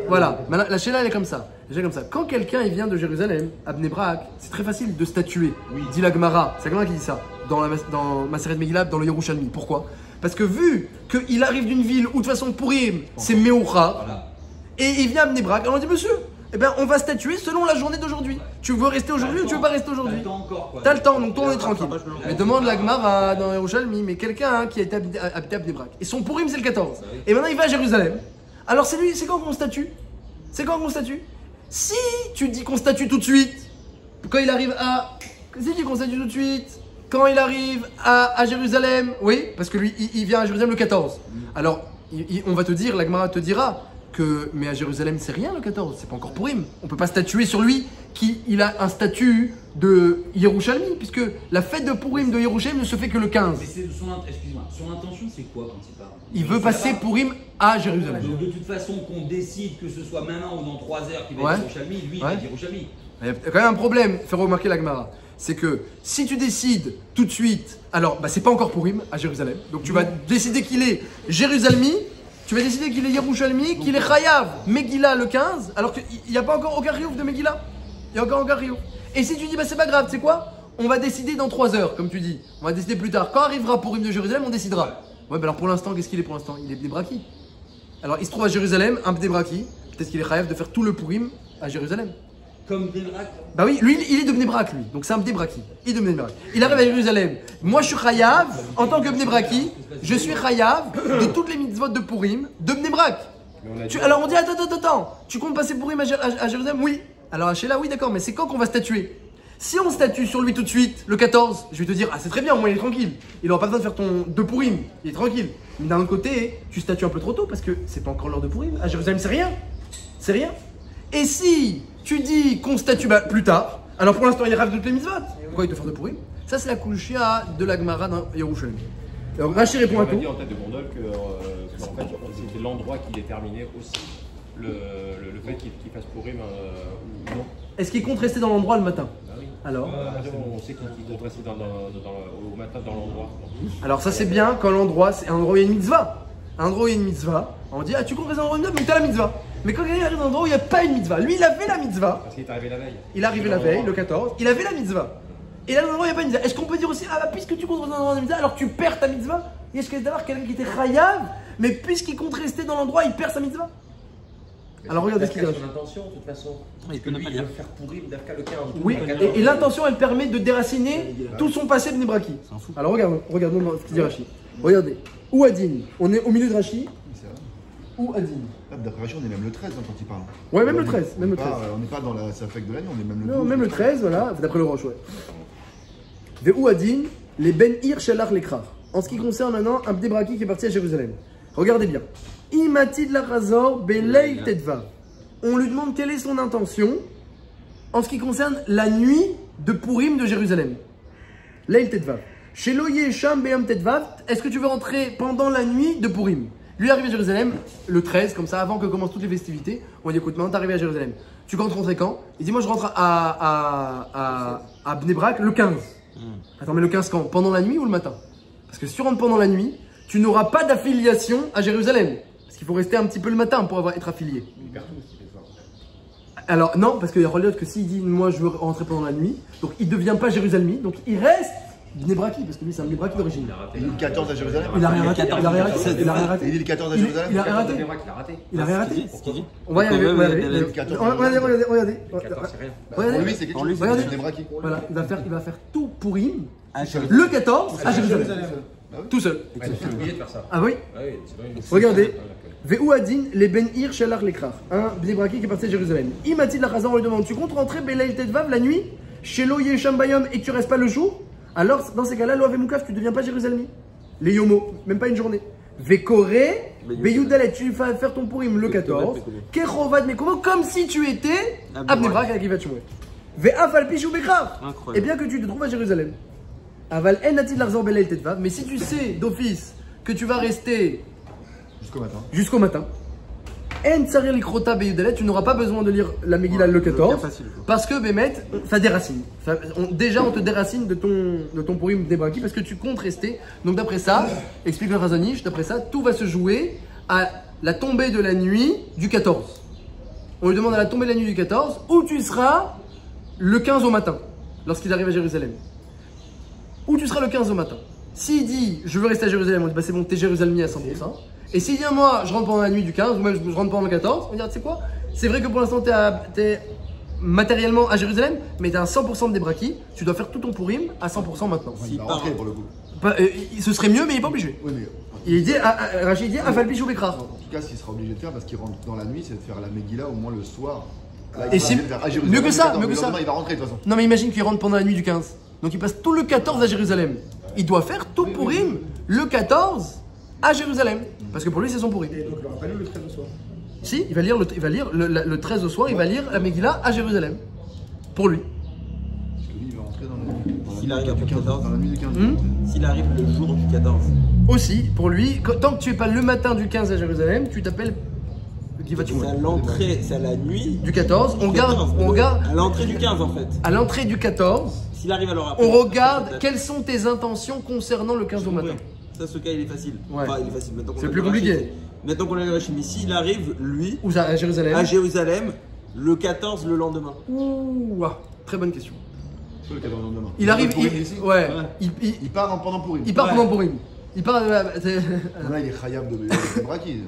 Voilà. Maintenant, la Sheila, elle est comme ça. Quand quelqu'un il vient de Jérusalem, à Bnei Brak, c'est très facile de statuer. Dit la Gemara. C'est la Gemara qui dit ça. Dans Maseret Megillah, dans le Yerushalmi. Pourquoi? Parce que vu qu'il arrive d'une ville où de toute façon Pourim, c'est Meoucha, et il vient à Bnei Brak, on dit monsieur, eh ben, on va statuer selon la journée d'aujourd'hui. Tu veux rester aujourd'hui ou tu veux pas rester aujourd'hui? T'as le temps, donc toi on est tranquille. Mais demande la Gemara dans Yerushalmi, mais quelqu'un qui a été habité à Bnei Brak, et son Pourim c'est le 14, et maintenant il va à Jérusalem. Alors c'est quand qu'on statue? Si tu dis qu'on statue tout de suite, quand il arrive à... Si tu dis qu'on statue tout de suite, quand il arrive à Jérusalem, oui, parce que lui il vient à Jérusalem le 14. Alors on va te dire, la Gemara te dira, mais à Jérusalem c'est rien le 14, c'est pas encore Pourim. On peut pas statuer sur lui qu'il a un statut de Yerushalmi, puisque la fête de Pourim de Yerushalmi ne se fait que le 15. Mais c'est excuse-moi, son intention c'est quoi quand il part? Il veut passer Pourim à Jérusalem. Donc de toute façon qu'on décide que ce soit maintenant ou dans 3 heures qu'il va être Yerushalmi, lui il va être Yerushalmi. Il y a quand même un problème, faire remarquer la Gemara. C'est que si tu décides tout de suite, alors c'est pas encore Pourim à Jérusalem, donc tu vas décider qu'il est Jérusalmi. Tu vas décider qu'il est Yerushalmi, qu'il est Chayav, Megillah le 15, alors qu'il n'y a pas encore aucun riouf de Megillah. Il n'y a encore aucun riouf. Et si tu dis, c'est pas grave, c'est quoi? On va décider dans 3 heures, comme tu dis. On va décider plus tard. Quand arrivera Pourim de Jérusalem, on décidera. Ouais, alors pour l'instant, qu'est-ce qu'il est pour l'instant? Il est Bnei Braki. Alors il se trouve à Jérusalem, un Bnei Braki. Peut-être qu'il est Chayav de faire tout le Pourim à Jérusalem. Comme Bnei Brak? Bah oui, lui, il est de Bnei Brak, lui. Donc c'est un Bnei Braki. Il est de Bnei Brak. Il arrive à Jérusalem. Moi, je suis Chayav, en tant que Bnei Braki, je suis Chayav de toutes les mitzvot de Pourim de Bnei Brak. Alors on dit, attends, tu comptes passer Pourim à Jérusalem? Oui. Alors à Sheila, oui, d'accord, mais c'est quand qu'on va statuer? Si on statue sur lui tout de suite, le 14, je vais te dire, c'est très bien, au moins il est tranquille. Il n'aura pas besoin de faire ton 2 Pourim, il est tranquille. Mais d'un autre côté, tu statues un peu trop tôt parce que c'est pas encore l'heure de Pourim. À Jérusalem, c'est rien. C'est rien. Et si tu dis qu'on statue plus tard, alors pour l'instant il rêve de toutes les mitzvot. Pourquoi il te fait de Pourim? Ça c'est la kouchia de la Gemara dans Yerushalmi. Alors Rashi répond à tout. On a dit en tête de gondole que en fait, c'était l'endroit qui déterminait aussi le fait qu'il fasse Pourim ou non. Est-ce qu'il compte rester dans l'endroit le matin? Oui. Alors on sait qu'il compte rester au matin dans l'endroit. Alors ça c'est bien quand l'endroit, c'est un endroit où il y a une mitzvah. Un endroit où il y a une mitzvah, on dit tu comptes rester dans l'endroit mais tu as la mitzvah. Mais quand il arrive dans un endroit où il n'y a pas une mitzvah, lui il avait la mitzvah. Parce qu'il est arrivé la veille. Il est arrivé la veille, le 14, il avait la mitzvah. Et là dans l'endroit où il n'y a pas une mitzvah. Est-ce qu'on peut dire aussi, puisque tu comptes rester dans l'endroit de mitzvah, alors tu perds ta mitzvah? Est-ce qu'il y a d'avoir quelqu'un qui était chayav, mais puisqu'il compte rester dans l'endroit, il perd sa mitzvah? Alors regardez ce qu'il dit. Son intention, de toute façon. Parce que lui, il veut faire Pourim d'Afka le 15. Oui, et l'intention, elle permet de déraciner tout son passé Bnei Braki. Alors regardons ce qu'il dit Rashi. Regardez. Ou Adin, on est au milieu de Rashi. Ou Adin. D'après Rashi, on est même le 13 quand il parle. Ouais, même le 13. On n'est pas dans la Safek de l'année, on est même le 12. Non, même le 13, voilà, d'après le Roche, ouais. De ou Adin, les Ben Ir Shalach Lekrar. En ce qui concerne maintenant un Bnei Braki qui est parti à Jérusalem. Regardez bien. Imatid la Razor Belei Tedva. On lui demande quelle est son intention en ce qui concerne la nuit de Pourim de Jérusalem. Leil Tedva. Chez Loye Sham Beam Tedva, est-ce que tu veux rentrer pendant la nuit de Pourim? Lui arrive à Jérusalem le 13, comme ça, avant que commencent toutes les festivités. On dit écoute, maintenant t'es arrivé à Jérusalem. Tu comptes rentrer quand? Il dit moi je rentre à Bnei Brak le 15. Attends, mais le 15 quand? Pendant la nuit ou le matin? Parce que si tu rentres pendant la nuit, tu n'auras pas d'affiliation à Jérusalem. Parce qu'il faut rester un petit peu le matin pour être affilié. Alors non, parce qu'il y a Rolliot que s'il dit moi je veux rentrer pendant la nuit, donc il ne devient pas Jérusalemi, donc il reste Bnei Braki, parce que lui c'est un Bnei Braki d'origine. Il est le 14 à Jérusalem. Il a rien raté. Il a rien raté. Il est le 14 à Jérusalem. Il a rien raté. Il a rien raté. On va y arriver. Regardez. Pour lui c'est quelque chose. Regardez. Bnei Braki. Voilà, il va faire tout Pourim le 14 à Jérusalem. Tout seul. Il est obligé de faire ça. Ah oui. Regardez. Ve'ou Adin, les Ben Ir Shalach Lekrar. Un Bnei Braki qui est parti à Jérusalem. Imatid la Chazan, on lui demande tu comptes rentrer Beleil Tedvav la nuit chez Lo Yesham Bayom et que tu restes pas le jour? Alors dans ces cas-là, Loav et Moukaf, tu ne deviens pas Jérusalemi. Les Yomo, même pas une journée. Vekoré, Beyoudalet, tu vas faire ton Purim le 14. Kerovad Mekomo, comme si tu étais à Bnei Brak à Givat Shmuel. Ve'afal Pichou Bekrar. Et bien que tu te trouves à Jérusalem. Aval En Natil Larzor Belel Tetvav. Mais si tu sais d'office que tu vas rester jusqu'au matin. En Tsarir Likrota Beyoudalet, tu n'auras pas besoin de lire la Megillah le 14. Parce que Bémet, ça déracine. Déjà, on te déracine de ton Purim Bnei Braki parce que tu comptes rester. Donc, d'après ça, explique le Razonish, d'après ça, tout va se jouer à la tombée de la nuit du 14. On lui demande à la tombée de la nuit du 14 où tu seras le 15 au matin, lorsqu'il arrive à Jérusalem. Où tu seras le 15 au matin. S'il dit je veux rester à Jérusalem, on dit bah c'est bon, t'es Jérusalemien à 100%. Et s'il dit moi je rentre pendant la nuit du 15 ou même je rentre pendant le 14, on va dire tu sais quoi, c'est vrai que pour l'instant t'es matériellement à Jérusalem, mais t'es à 100% de Debraki, tu dois faire tout ton Purim à 100% maintenant. Il va rentrer pour le coup. Ce serait mieux, mais il n'est pas obligé. Oui, mais... Il dit, Rachid dit, Afal Pichou Bekrar. En tout cas, ce qu'il sera obligé de faire, parce qu'il rentre dans la nuit, c'est de faire la Megillah au moins le soir. Là, et si, mieux que ça, mieux que ça. Il va rentrer de toute façon. Non, mais imagine qu'il rentre pendant la nuit du 15. Donc il passe tout le 14 à Jérusalem. Il doit faire tout Purim le 14 à Jérusalem. Parce que pour lui, c'est son Purim. Et donc il n'aura pas lu le 13 au soir. Si, il va lire le 13 au soir, il va lire la Megillah à Jérusalem. Pour lui. Parce que lui, il va rentrer dans S'il arrive du 14. Dans la nuit du 15. S'il arrive le jour du 14. Aussi, pour lui, tant que tu n'es pas le matin du 15 à Jérusalem, tu t'appelles Givat Shmuel. C'est à l'entrée, c'est à la nuit. Du 14, on regarde. À l'entrée du 15 en fait. À l'entrée du 14, S'il arrive à l'heure après. on regarde quelles sont tes intentions concernant le 15 au matin. Ça, ce cas, il est facile. Ouais. Enfin, il est facile. C'est plus compliqué. Maintenant qu'on l'a lâché, mais s'il arrive, lui, Où ça, à Jérusalem? à Jérusalem, le 14 le lendemain. Ouh, très bonne question. Le 14 lendemain. Il arrive, Ouais. il part pendant Purim. part pendant Purim. Il part. Là, il est khayab de Braki.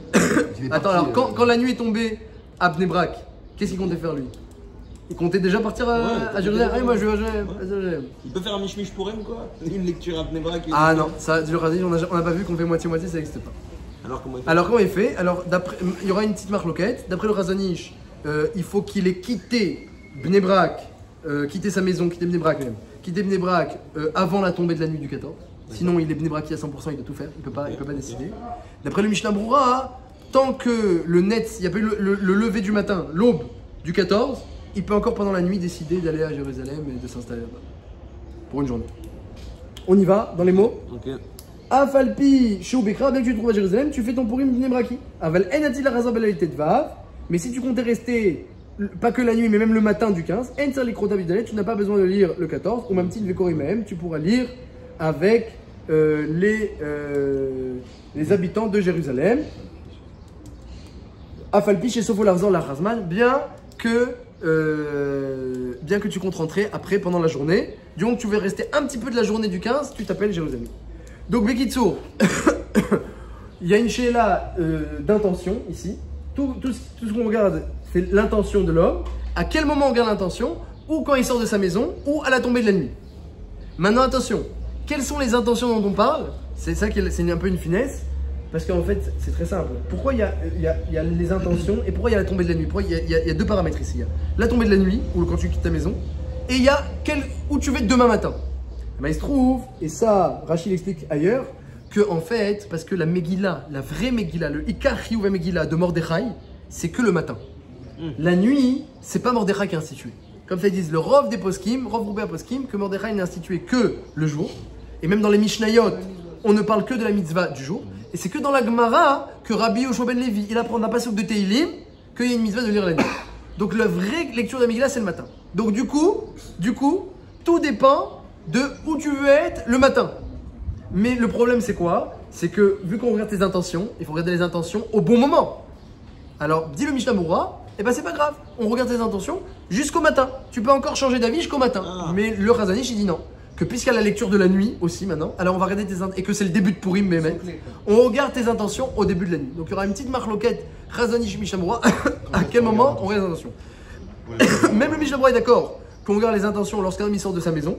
Attends, alors quand la nuit est tombée à Bnei Brak, qu'est-ce qu'il comptait faire lui? Il comptait déjà partir à Jérusalem. Ah, moi je vais à Jérusalem. Il peut faire un mishmish pour ou quoi? Une lecture à Bnei Brak. Ah non, ça, du Razali, on n'a pas vu qu'on fait moitié-moitié, ça n'existe pas. Alors comment il fait? Alors comment il fait? Alors il y aura une petite marloquette. D'après le Razanish, il faut qu'il ait quitté Bnei Brak, quitté sa maison, quitté Bnei Brak même, quitté Bnei Brak avant la tombée de la nuit du 14. Sinon il est Bnei Braki à 100%, il doit tout faire, il peut pas décider. D'après le Mishnah Broura, tant que le net, il y a pas eu le lever du matin, l'aube du 14, il peut encore pendant la nuit décider d'aller à Jérusalem et de s'installer là-bas. Pour une journée. On y va, dans les mots. Ok. Afalpi Shou Bekra, dès que tu te trouves à Jérusalem, tu fais ton Purim Bnei Braki. Aval Enatil Razab Belal Tetvav. Mais si tu comptais rester, pas que la nuit, mais même le matin du 15, En Tsar Likrota Beyoudalet, tu n'as pas besoin de lire le 14, ou même titre Vekorim même, tu pourras lire avec les habitants de Jérusalem. Afalpi chez Sofo Larzor la Razman, bien que tu comptes rentrer après pendant la journée. Donc tu veux rester un petit peu de la journée du 15, tu t'appelles Jérusalem. Donc Bekitsour, il y a une shéla d'intention ici. Tout ce qu'on regarde, c'est l'intention de l'homme. À quel moment on regarde l'intention? Ou quand il sort de sa maison, ou à la tombée de la nuit. Maintenant attention, quelles sont les intentions dont on parle? C'est ça qui est un peu une finesse. Parce qu'en fait, c'est très simple. Pourquoi il y a les intentions et pourquoi il y a la tombée de la nuit? Pourquoi il y a deux paramètres ici. Il y a la tombée de la nuit, ou quand tu quittes ta maison, et il y a où tu vas être demain matin. Mais il se trouve, et ça, Rachid explique ailleurs, que en fait, parce que la Megillah, la vraie Megillah, le Ikar Chiyuv Megillah de Mordechai, c'est que le matin. La nuit, c'est pas Mordechai qui est institué. Comme ça, ils disent le Rov des Poskim, Rov Roubé Poskim, que Mordechai n'est institué que le jour. Et même dans les Mishnayot, on ne parle que de la mitzvah du jour. Et c'est que dans la Gemara que Rabbi Yoshua ben Levi, il apprend d'un pasuk de Teilim qu'il y a une mitzvah de lire la nuit. Donc la vraie lecture de la Megillah, c'est le matin. Donc du coup, tout dépend de où tu veux être le matin. Mais le problème, c'est quoi? C'est que vu qu'on regarde tes intentions, il faut regarder les intentions au bon moment. Alors, dit le Mishnah Moura, eh ben c'est pas grave, on regarde tes intentions jusqu'au matin. Tu peux encore changer d'avis jusqu'au matin. Mais le Razanish, il dit non. Que puisqu'il y a la lecture de la nuit aussi maintenant, alors on va regarder tes intentions, et que c'est le début de Purim, Bémet, on regarde tes intentions au début de la nuit. Donc il y aura une petite marloquette, Razanish Mishnah Moura, à quel moment on regarde les intentions. Même le Mishnah Moura est d'accord qu'on regarde les intentions lorsqu'un homme sort de sa maison.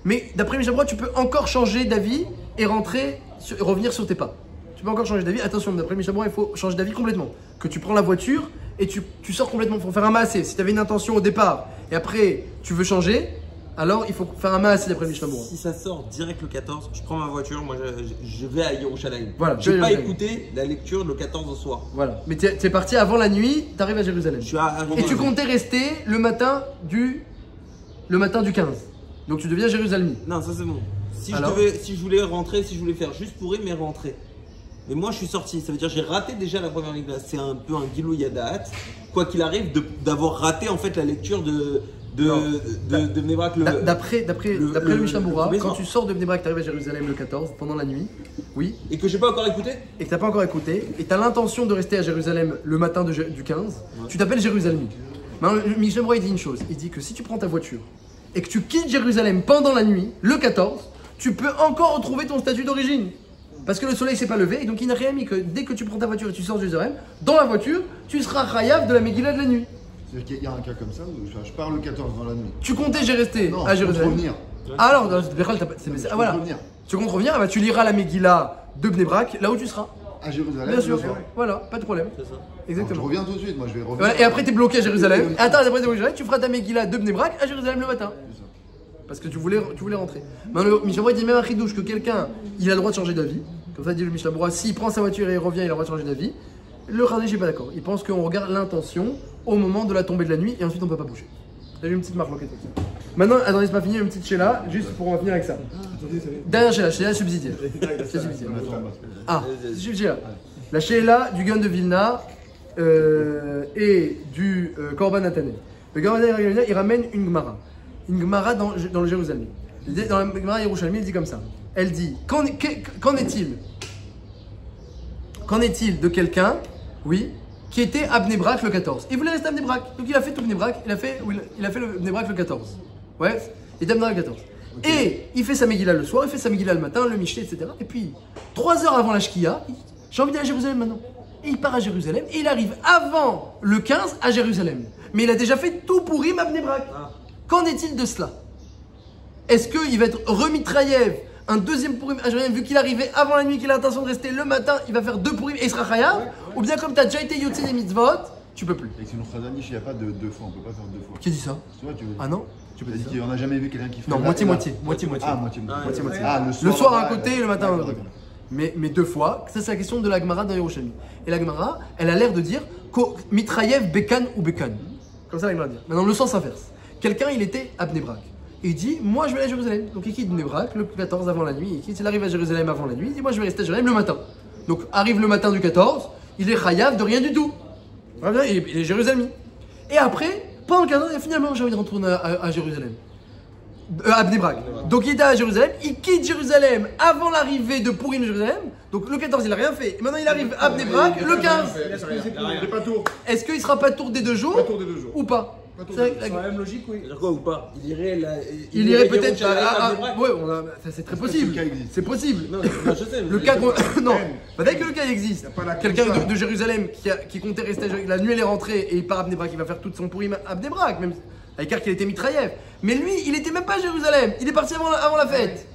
Mais d'après Mishnah Moura, tu peux encore changer d'avis et revenir sur tes pas. Tu peux encore changer d'avis. Attention, d'après Mishnah Moura, il faut changer d'avis complètement. Que tu prends la voiture et tu sors complètement pour faire un massé. Si tu avais une intention au départ et après tu veux changer, alors il faut faire un maasé d'après le Mishnah Berurah. Si ça sort direct le 14, je prends ma voiture, moi je vais à Yerushalayim. Voilà, Je n'ai pas Jérusalem. écouté la lecture le 14 au soir. Voilà, mais t'es parti avant la nuit, t'arrives à Jérusalem. Je suis arrivé Et tu comptais rester le matin du 15. Donc tu deviens Jérusalem. Non, ça c'est bon. Si Alors si je voulais rentrer, si je voulais faire juste pour mais rentrer. Mais moi je suis sorti, ça veut dire que j'ai raté déjà la première lecture. C'est un peu un Gilou Yadaat. Quoi qu'il arrive, d'avoir raté en fait la lecture de Bnei Brak. D'après le Mishnah Berurah, le quand tu sors de Bnei Brak, tu arrives à Jérusalem le 14 pendant la nuit, oui, Et que j'ai pas encore écouté. et que tu n'as pas encore écouté, et tu as l'intention de rester à Jérusalem le matin du 15, tu t'appelles Jérusalem. Maintenant, le Mishnah Berurah il dit une chose, il dit que si tu prends ta voiture et que tu quittes Jérusalem pendant la nuit, le 14, tu peux encore retrouver ton statut d'origine. Parce que le soleil s'est pas levé, et donc il n'a rien mis que dès que tu prends ta voiture et tu sors de Jérusalem, dans la voiture, tu seras chayav de la Megillah de la nuit. C'est-à-dire qu'il y a un cas comme ça où je pars le 14 dans la nuit. Tu comptais j'ai resté Non, à je compte Jérusalem. revenir. Alors, dans cette Bechal, Je voilà. compte revenir Tu comptes revenir, bah, tu liras la Megillah de Bnei Brak, là où tu seras. à Jérusalem. Bien sûr, le soir. voilà, pas de problème. C'est ça. Alors, je Exactement. reviens tout de suite, moi je vais revenir. Voilà, et après, tu es bloqué à Jérusalem. Et attends, après, t'es bloqué à Jérusalem, tu feras ta Megillah de Bnei Brak à Jérusalem le matin. Parce que tu voulais rentrer. Maintenant, le Mishnah Berurah dit même un chidouche que quelqu'un, il a le droit de changer d'avis. Comme ça dit le Mishnah Berurah, s'il prend sa voiture et il revient, il a le droit de changer d'avis. Le Khazanish n'est pas d'accord. Il pense qu'on regarde l'intention au moment de la tombée de la nuit et ensuite on peut pas bouger. J'ai une petite marque comme ça. Maintenant, attendez, c'est pas fini, une petite Sheila, juste pour en finir avec ça. Dernière Sheila subsidiaire. C'est subsidiaire. Ah, c'est subsidiaire. La Sheila du Gaon de Vilna et du Korban Natanel. Le Korban Natanel, il ramène une Gemara. Une Gemara dans le Jérusalem. Dans la Gemara Yerushalmi, il dit comme ça. Elle dit, qu'en est-il de quelqu'un, oui, qui était à Bnei Brak le 14. Il voulait rester à Bnei Brak. Donc il a fait tout Bnei Brak, il a fait le Bnei Brak le 14. Ouais, il était à Bnei Brak le 14. Okay. Et il fait sa Megillah le soir, il fait sa Megillah le matin, le Michelet, etc. Et puis, 3 heures avant la Shkia, j'ai envie d'aller à Jérusalem maintenant. Et il part à Jérusalem et il arrive avant le 15 à Jérusalem. Mais il a déjà fait tout Pourim à Bnei Brak. Qu'en est-il de cela? Est-ce qu'il va être remitraillev un deuxième Pourim à Jérusalem, vu qu'il arrivait avant la nuit, qu'il a l'intention de rester le matin, il va faire 2 Pourim et il sera chayav? Ou bien comme tu as déjà été yotze des mitzvot, tu peux plus. Et sinon, Khazanish, il n'y a pas de 2 fois, on peut pas faire 2 fois. Qui dit ça? Tu vois, tu veux dire. Ah non? Tu peux T'as dit dire ça? qu'on n'a jamais vu quelqu'un qui fait. Non, là, moitié-moitié. et là. Moitié-moitié. Ah, moitié-moitié. Moitié-moitié. Ah, Le soir à un là-bas, côté, le matin à un d'accord, côté. d'accord. Mais 2 fois, ça c'est la question de la Gemara dans Yerushalmi. Et la Gemara, elle a l'air de dire mitrayev bekan ou bekan. Comme ça la Gemara dit. Maintenant, le sens inverse. Quelqu'un, il était à Bnei Brak. Et il dit, moi je vais aller à Jérusalem. Donc il quitte Bnei Brak le 14 avant la nuit. Il arrive à Jérusalem avant la nuit. Il dit, moi je vais rester à Jérusalem le matin. Donc arrive le matin du 14, il est chayav de rien du tout. Il est Jérusalem. Et après, pendant le 14, finalement j'ai envie de retourner à Jérusalem. À Bnei Brak. Donc il était à Jérusalem, il quitte Jérusalem avant l'arrivée de Pourim de Jérusalem. Donc le 14 il a rien fait. Et maintenant il arrive à Bnei Brak le 15. Il n'est pas tour. Est-ce qu'il sera pas tour des 2 jours Pas tour des 2 jours. ou pas? tour C'est vrai des que la- Dans la même logique, oui. C'est-à-dire quoi ou pas? Il irait peut-être. Ouais, c'est très possible. Ce cas existe. C'est possible. Non, je sais. Le cas non, bah, dès que le cas existe, Y a pas la quelqu'un console. de Jérusalem qui comptait rester à Jérusalem, la nuit elle est rentrée et il part à Bnei Brak, il va faire toute son pourri à Bnei Brak, même à l'écart qu'il était mitraillev. Mais lui, il était même pas à Jérusalem, il est parti avant la fête.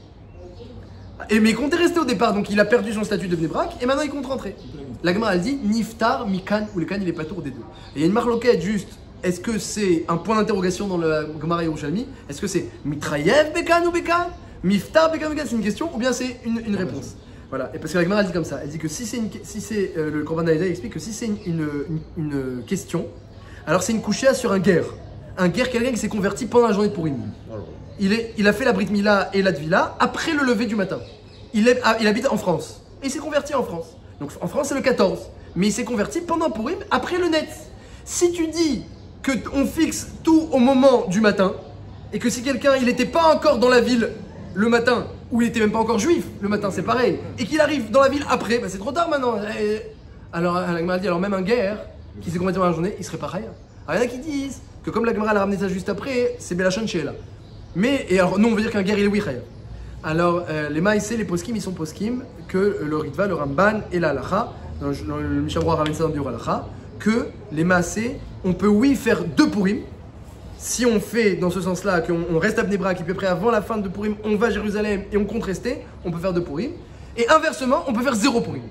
Mais il comptait rester au départ, donc il a perdu son statut de Bnei Brak et maintenant il compte rentrer. La Gemara elle dit Niftar, Mikan ou le Kan, il est pas tour des 2. Et il y a une marloquette juste. Est-ce que c'est un point d'interrogation dans le Gemara Yerushalmi? Est-ce que c'est mitrayev bekan ou bekan? Miftar bekan ou bekan? C'est une question ou bien c'est une réponse? Voilà. Et parce que la Gemara elle dit comme ça. Elle dit que si c'est le Korban Naïda explique que si c'est une question, alors c'est une couchée sur un guerre. Un guerre, quelqu'un qui s'est converti pendant la journée de Pourim. Il a fait la Brit Mila et la Tvila après le lever du matin. Il habite en France. Et il s'est converti en France. Donc en France c'est le 14. Mais il s'est converti pendant Pourim après le net. Si tu dis qu'on fixe tout au moment du matin, et que si quelqu'un il n'était pas encore dans la ville le matin, ou il n'était même pas encore juif le matin, c'est pareil, et qu'il arrive dans la ville après, bah c'est trop tard maintenant. Alors la Gemara dit, alors même un guerre qui s'est converti dans la journée, il serait pareil. Alors il y en a qui disent que comme la Gemara a ramené ça juste après, c'est Belachon Sheela. Mais, et alors nous on veut dire qu'un guerre il est wichayev. Alors les maïsés, les poskim, ils sont poskim que le Ritva, le Ramban et la Halacha, dans le Mishnah Berurah ramène ça dans le Biur Halacha, que les maasés, on peut oui faire 2 Pourim. Si on fait dans ce sens-là, qu'on reste à Bnei Brak et puis après avant la fin de Pourim, on va à Jérusalem et on compte rester, on peut faire 2 Pourim. Et inversement, on peut faire 0 Pourim.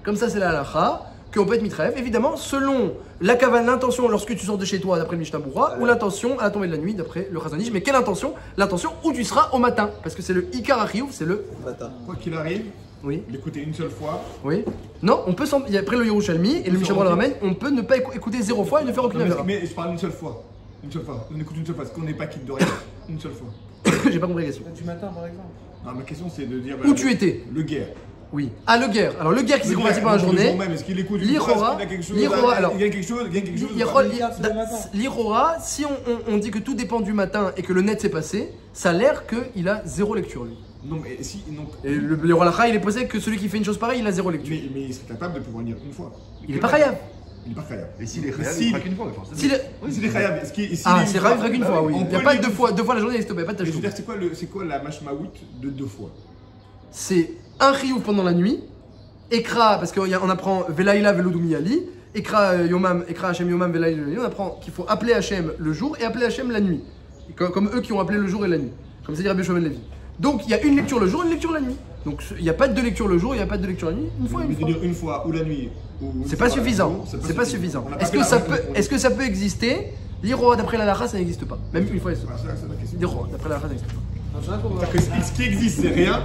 Comme ça c'est la halakha qu'on peut être mitraev, évidemment, selon la cavale, l'intention lorsque tu sors de chez toi d'après le Mishnah Berurah, ou l'intention à la tombée de la nuit d'après le Chazon Ish. Mais quelle intention? L'intention où tu seras au matin, parce que c'est le Ikar HaChiyuv, c'est le Matin. Quoi qu'il arrive, oui. l'écouter une seule fois. Oui. Non, on peut après le Yerushalmi et le Mishnah Berurah le ramène, on peut ne pas écouter 0 fois et ne faire aucune avéra. Mais je parle une seule fois. Une seule fois. On écoute une seule fois. Parce qu'on n'est pas quitte de rien. Une seule fois. J'ai pas compris la question. Du matin, par exemple. Non, ma question c'est de dire. Où tu étais? Le guerre. Oui. Ah, le guerre. Alors, le guerre qui s'est converti pendant la journée. Est-ce qu'il écoute L'Irora. Alors. Il y a quelque chose. L'Irora, si on dit que tout dépend du matin et que le net s'est passé, ça a l'air qu'il a 0 lecture, lui. Non, mais si. Non. Et le roi Lacha, il est posé que celui qui fait une chose pareille, il a 0 lecture. Mais il serait capable de pouvoir lire une fois. Il est pas chayav. Il est pas khayab. Et s'il est khayab, il fera qu'une fois. S'il est khayab, ah, c'est khayab, il fera qu'une fois, oui. Il n'y a pas deux fois la journée, il n'y a pas de tâche. tâche. Je veux dire, c'est quoi la mashmaout de 2 fois? C'est un chiyuv pendant la nuit, Ekra, parce qu'on apprend Velaïla Velodumi Ali, Ekra Yomam, Ekra Hashem Yomam Velaïla Velodumi, on apprend qu'il faut appeler Hashem le jour et appeler Hashem la nuit. Comme eux qui ont appelé le jour et la nuit. Comme ça dit Rabbi Shmuel Levi. Donc il y a une lecture le jour, une lecture la nuit. Donc il n'y a pas de lecture le jour, il n'y a pas de lecture la nuit, une fois. Une fois ou la nuit. C'est pas suffisant. C'est pas suffisant. Est-ce que ça peut exister? L'Iroa d'après la Lacha, ça n'existe pas. Même une fois, l'Iroa d'après la Lacha, ça n'existe pas. Ce qui existe, c'est rien.